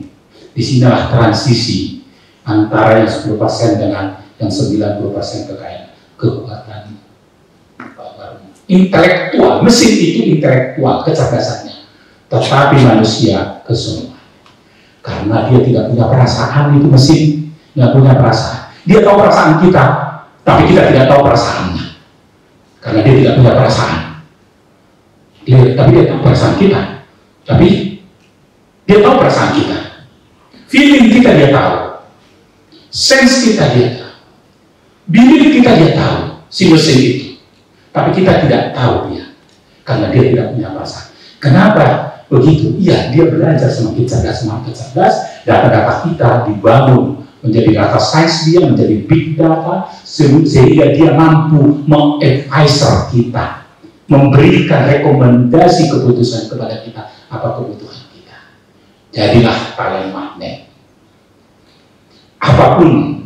Disinilah transisi antara yang 10% dengan yang 90% kekayaan, kekuatan, intelektual. Mesin itu intelektual, kecerdasannya, tetapi manusia keseluruhan. Karena dia tidak punya perasaan, itu mesin nggak punya perasaan. Dia tahu perasaan kita, tapi kita tidak tahu perasaannya, karena dia tidak punya perasaan. Tapi dia tahu perasaan kita, tapi dia tahu perasaan kita, feeling kita dia tahu, sense kita dia tahu, bibir kita dia tahu, si mesin itu, tapi kita tidak tahu dia, karena dia tidak punya perasaan. Kenapa begitu? Iya, dia belajar semakin cerdas, data-data kita dibangun menjadi data science, dia menjadi big data, sehingga dia mampu mengadvisor kita, memberikan rekomendasi keputusan kepada kita, apa kebutuhan kita. Jadilah talent magnet. Apapun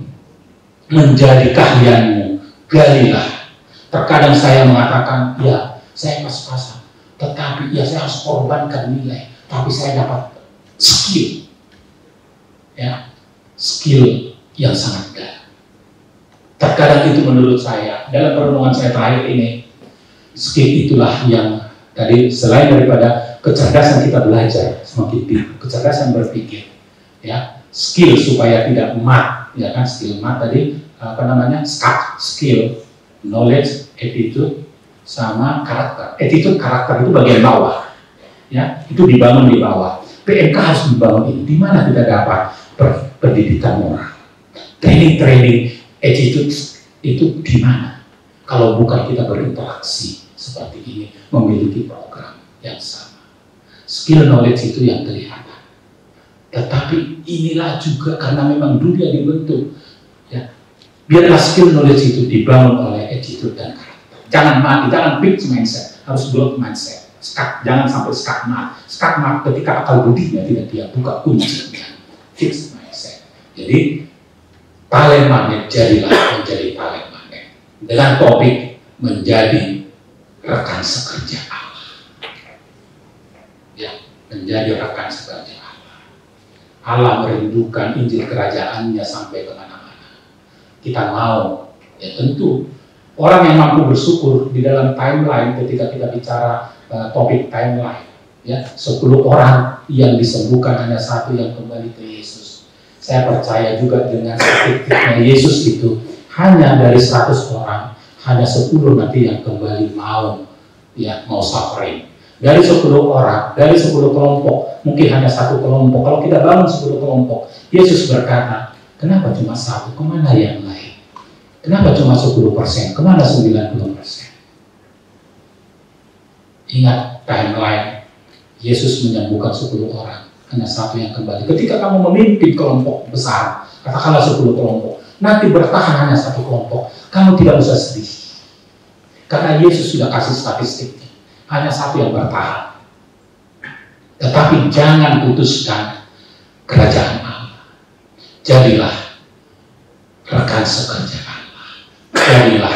menjadi keahlianmu, galilah. Terkadang saya mengatakan, ya saya pas-pasan, tetapi ya saya harus korbankan nilai, tapi saya dapat skill, ya, skill yang sangat dalam. Terkadang itu menurut saya, dalam perenungan saya terakhir ini, skill itulah yang tadi selain daripada kecerdasan kita belajar semakin tinggi, kecerdasan berpikir, ya, skill supaya tidak mat, ya kan, skill mat tadi apa namanya, skill knowledge, attitude, sama karakter. Attitude, karakter itu bagian bawah, ya, itu dibangun di bawah. PMK harus dibangun ini. Di mana kita dapat pendidikan moral, training attitude itu di mana? Kalau bukan kita berinteraksi seperti ini, memiliki program yang sama. Skill knowledge itu yang kelihatan. Tetapi inilah juga karena memang dunia dibentuk, ya, biarlah skill knowledge itu dibangun oleh attitude dan karakter. Jangan mati, jangan fixed mindset, harus growth mindset. Jangan sampai skakmat ketika akal budinya tidak dia buka kuncinya. Fixed mindset. Jadi talent magnet, jadilah menjadi talent magnet dengan topik menjadi rekan sekerja Allah. Ya, menjadi rekan sekerja Allah. Allah merindukan Injil kerajaannya sampai kemana-mana. Kita mau, ya tentu orang yang mampu bersyukur di dalam timeline ketika kita bicara topik timeline, ya, 10 orang yang disembuhkan, hanya 1 yang kembali ke Yesus. Saya percaya juga dengan statistiknya Yesus itu hanya dari 100 orang, hanya 10 nanti yang kembali mau suffering. Dari 10 orang, dari 10 kelompok, mungkin hanya 1 kelompok. Kalau kita bangun 10 kelompok, Yesus berkata, kenapa cuma 1? Kemana yang lain? Kenapa cuma 10%? Kemana 90%? Ingat timeline, Yesus menyembuhkan 10 orang, hanya 1 yang kembali. Ketika kamu memimpin kelompok besar, katakanlah 10 kelompok, nanti bertahan hanya 1 kelompok, kamu tidak usah sedih. Karena Yesus sudah kasih statistiknya, hanya 1 yang bertahan. Tetapi jangan putuskan kerajaan Allah. Jadilah rekan sekerja Allah. Jadilah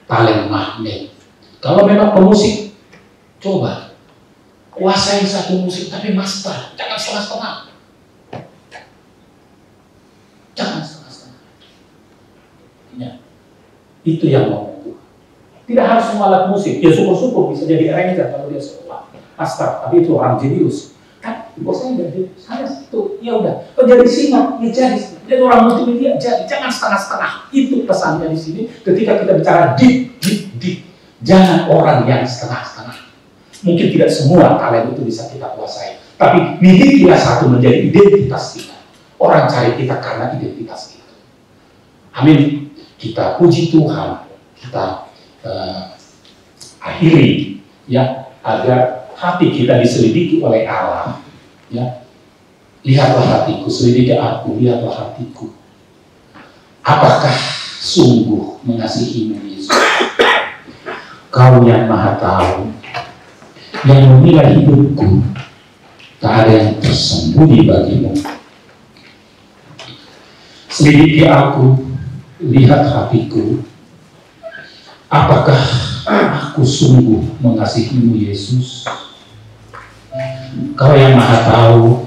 talent magnet. Kalau memang pemusik, coba kuasai 1 musik, tapi master, jangan setengah-setengah. Jangan setengah-setengah. Ya. Itu yang mau. Tidak harus semua alat musik. Ya syukur-syukur bisa jadi arranger kalau dia sekolah master, tapi itu orang jenius. Kan, bosnya jadi saya itu, ya udah. Menjadi singer, ya jadi orang multimedia, jadi jangan setengah-setengah. Itu pesannya di sini. Ketika kita bicara deep, jangan orang yang setengah-setengah. Mungkin tidak semua talent itu bisa kita kuasai, tapi milikilah 1 menjadi identitas kita. Orang cari kita karena identitas kita. Amin. Kita puji Tuhan, kita akhiri, ya, agar hati kita diselidiki oleh Allah. Ya, lihatlah hatiku, selidiki aku, lihatlah hatiku. Apakah sungguh mengasihimu Yesus? Kau yang Maha Tahu, yang menilai hidupku, tak ada yang tersembunyi bagimu. Selidiki aku, lihat hatiku. Apakah aku sungguh mengasihimu Yesus? Kau yang Maha Tahu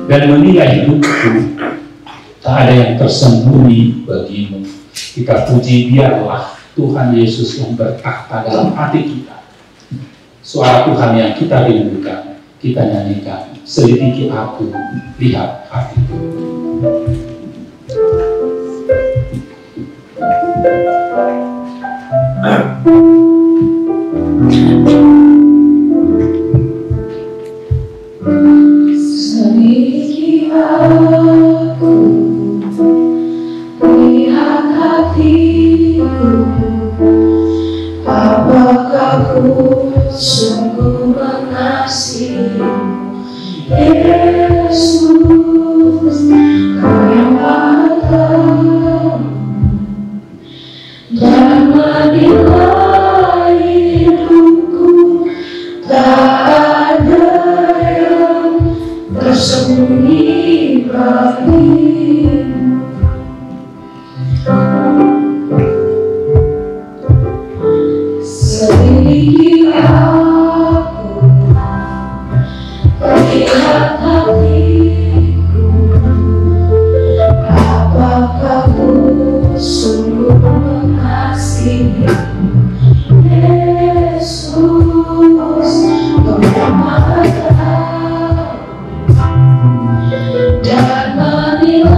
dan menilai hidupku, tak ada yang tersembunyi bagimu. Kita puji, biarlah Tuhan Yesus yang bertakhta dalam hati kita. Suara Tuhan yang kita rindukan, kita nyanyikan. Selidiki aku, lihat hatiku. Selidiki aku, lihat hatiku. Apakah ku sungguh mengasihimu Yesus? Kau yang Maha Tahu dan menilai hidupku, tak ada yang tersembunyi bagimu. Selidiki aku, lihat hatiku. Apakah ku sungguh mengasihi Yesus? Kau yang Maha Tahu dan menilai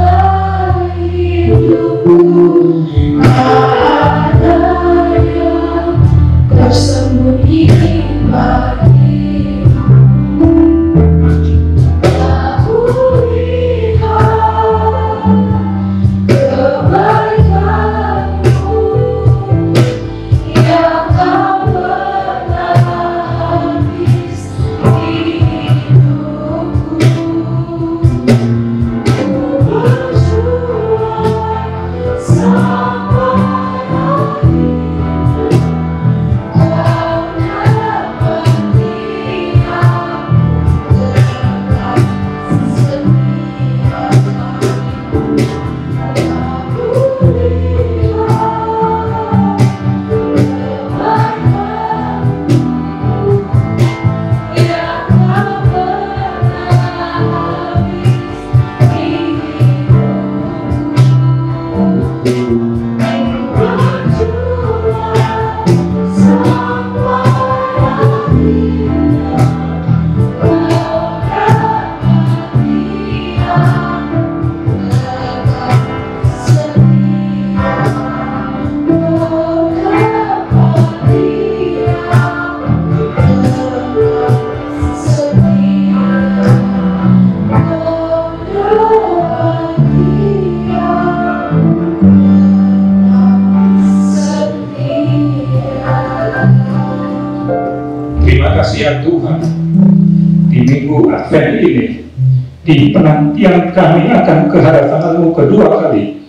di penantian kami akan kehadapan-Mu kedua kali,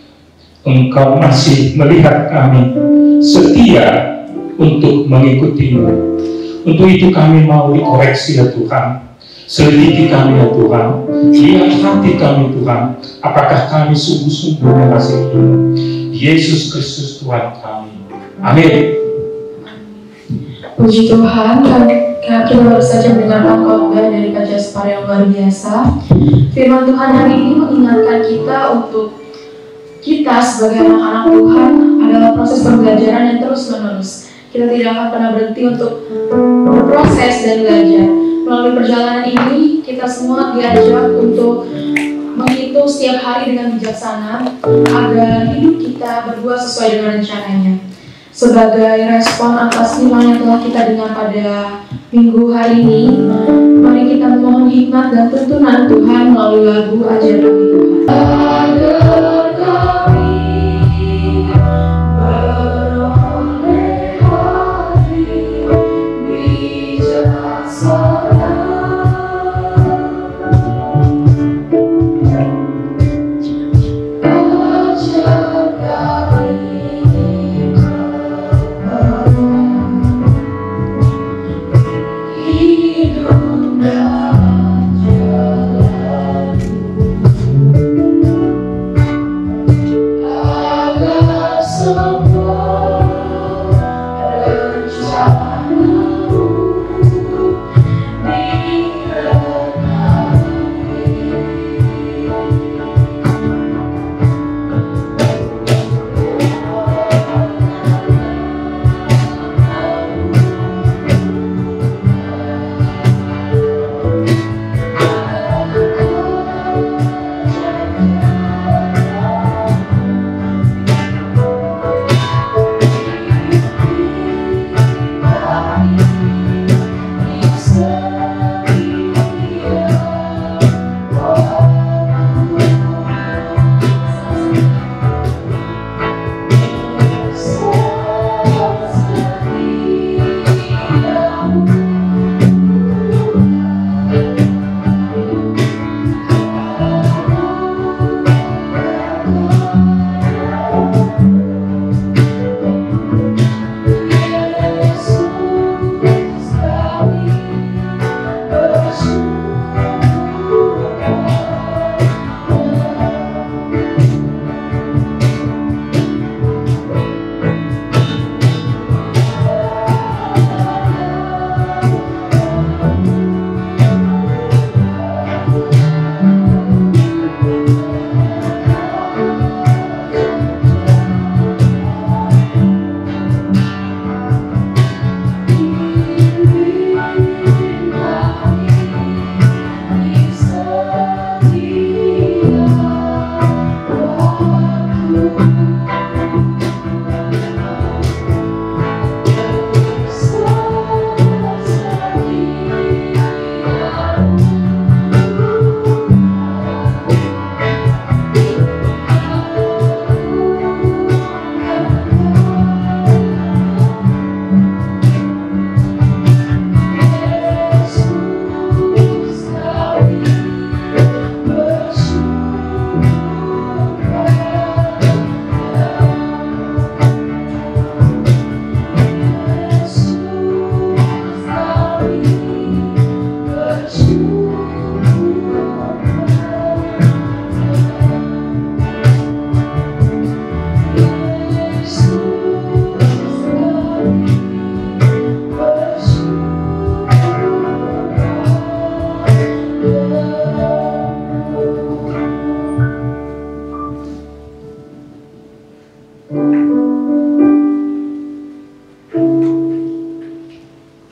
Engkau masih melihat kami setia untuk mengikuti-Mu. Untuk itu kami mau dikoreksi ya Tuhan. Selidiki kami ya Tuhan, lihat hati kami Tuhan, apakah kami sungguh-sungguh mengasihi-Mu. Yesus Kristus Tuhan kami. Amin. Puji Tuhan, kita baru saja mendengarkan khotbah dari Pak Jaspar yang luar biasa. Firman Tuhan hari ini mengingatkan kita untuk kita sebagai anak-anak Tuhan adalah proses pembelajaran yang terus-menerus. Kita tidak akan pernah berhenti untuk berproses dan belajar. Melalui perjalanan ini, kita semua diajak untuk menghitung setiap hari dengan bijaksana agar hidup kita berbuah sesuai dengan rencananya. Sebagai respon atas firman yang telah kita dengar pada minggu hari ini, mari kita memohon hikmat dan tuntunan Tuhan melalui lagu Ajar Kami Tuhan. Ajar kami beroleh hati bijaksana.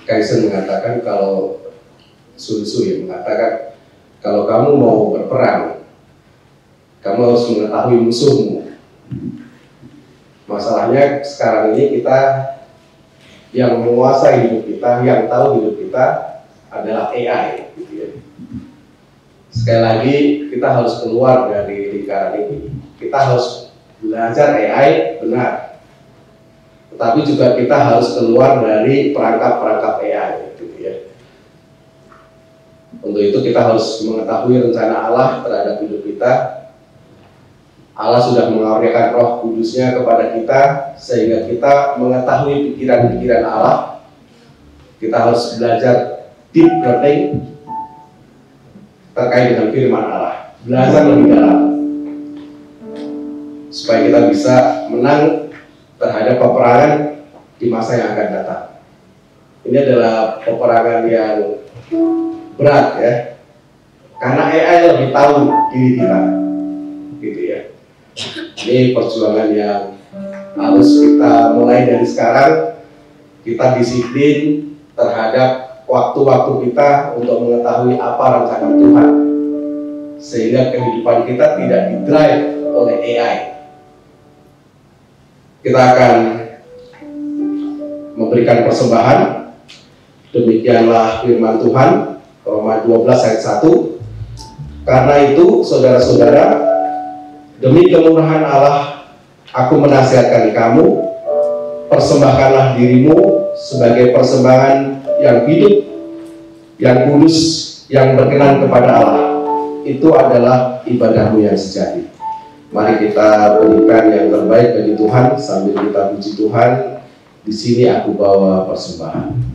Kaisar mengatakan kalau Sun Tzu ya mengatakan kalau kamu mau berperang, kamu harus mengetahui musuhmu. Masalahnya sekarang ini kita yang menguasai hidup kita, yang tahu hidup kita adalah AI, gitu ya. Sekali lagi kita harus keluar dari lingkaran ini. Kita harus belajar AI benar, tetapi juga kita harus keluar dari perangkap-perangkap AI, gitu ya. Untuk itu kita harus mengetahui rencana Allah terhadap hidup kita. Allah sudah mengaruniakan Roh Kudus-Nya kepada kita sehingga kita mengetahui pikiran-pikiran Allah. Kita harus belajar deep learning terkait dengan firman Allah, belajar lebih dalam supaya kita bisa menang terhadap peperangan di masa yang akan datang. Ini adalah peperangan yang berat ya, karena AI lebih tahu diri kita, gitu ya. Ini perjuangan yang harus kita mulai dari sekarang. Kita disiplin terhadap waktu-waktu kita untuk mengetahui apa rencana Tuhan, sehingga kehidupan kita tidak di-drive oleh AI. Kita akan memberikan persembahan. Demikianlah firman Tuhan, Roma 12 ayat 1. Karena itu, saudara-saudara, demi kemurahan Allah, aku menasihatkan kamu, persembahkanlah dirimu sebagai persembahan yang hidup, yang kudus, yang berkenan kepada Allah. Itu adalah ibadahmu yang sejati. Mari kita berikan yang terbaik bagi Tuhan sambil kita puji Tuhan. Di sini aku bawa persembahan.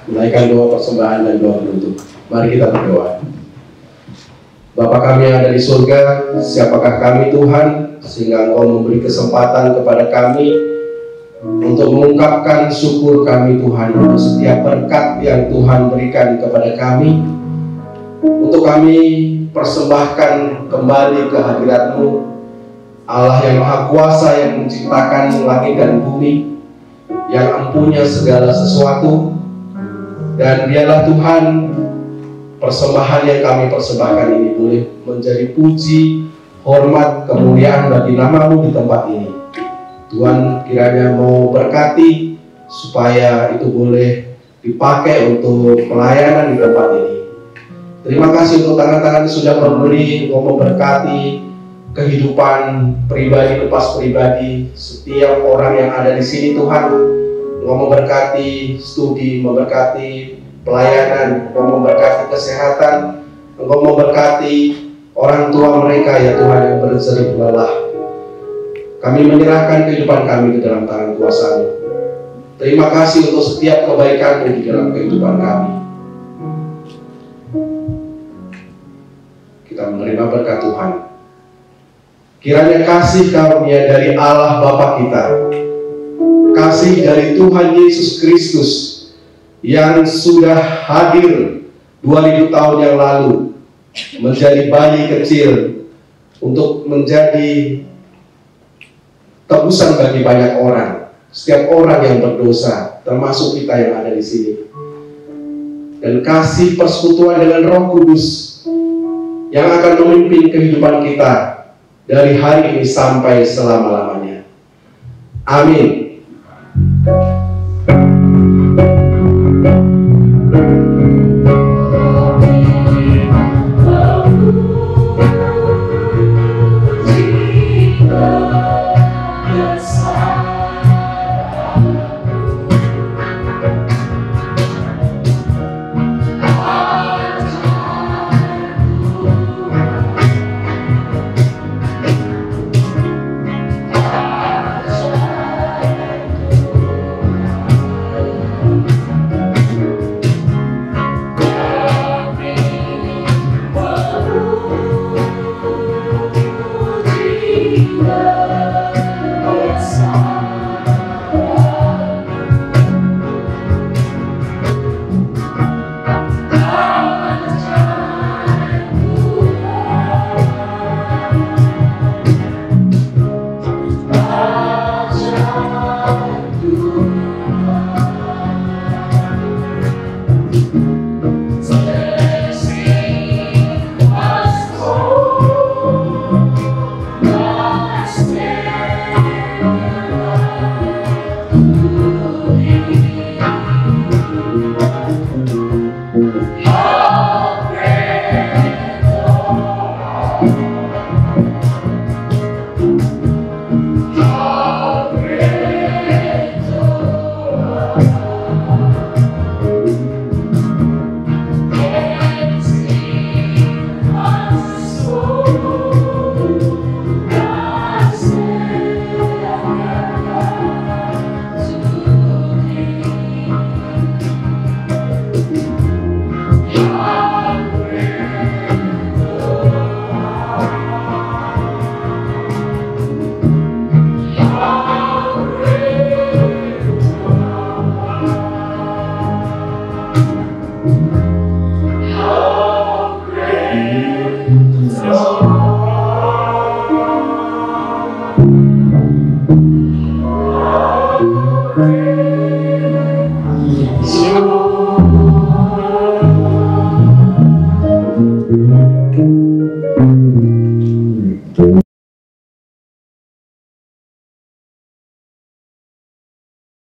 Menaikkan doa persembahan dan doa penutup. Mari kita berdoa. Bapa kami yang ada di surga, siapakah kami Tuhan, sehingga Engkau memberi kesempatan kepada kami untuk mengungkapkan syukur kami Tuhan untuk setiap berkat yang Tuhan berikan kepada kami, untuk kami persembahkan kembali ke hadirat-Mu, Allah yang Maha Kuasa yang menciptakan langit dan bumi, yang empunya segala sesuatu. Dan biarlah Tuhan, persembahan yang kami persembahkan ini boleh menjadi puji, hormat, kemuliaan bagi nama-Mu di tempat ini. Tuhan kiranya mau berkati supaya itu boleh dipakai untuk pelayanan di tempat ini. Terima kasih untuk tangan-tangan yang sudah memberi, mau memberkati kehidupan pribadi lepas pribadi setiap orang yang ada di sini Tuhan. Engkau memberkati studi, memberkati pelayanan, Engkau memberkati kesehatan, Engkau memberkati orang tua mereka ya Tuhan yang berjerih lelah. Kami menyerahkan kehidupan kami ke dalam tangan kuasa-Mu. Terima kasih untuk setiap kebaikan-Mu di dalam kehidupan kami. Kita menerima berkat Tuhan. Kiranya kasih karunia dari Allah Bapa kita, kasih dari Tuhan Yesus Kristus yang sudah hadir 2000 tahun yang lalu, menjadi bayi kecil untuk menjadi tebusan bagi banyak orang, setiap orang yang berdosa, termasuk kita yang ada di sini. Dan kasih persekutuan dengan Roh Kudus yang akan memimpin kehidupan kita dari hari ini sampai selama-lamanya. Amin.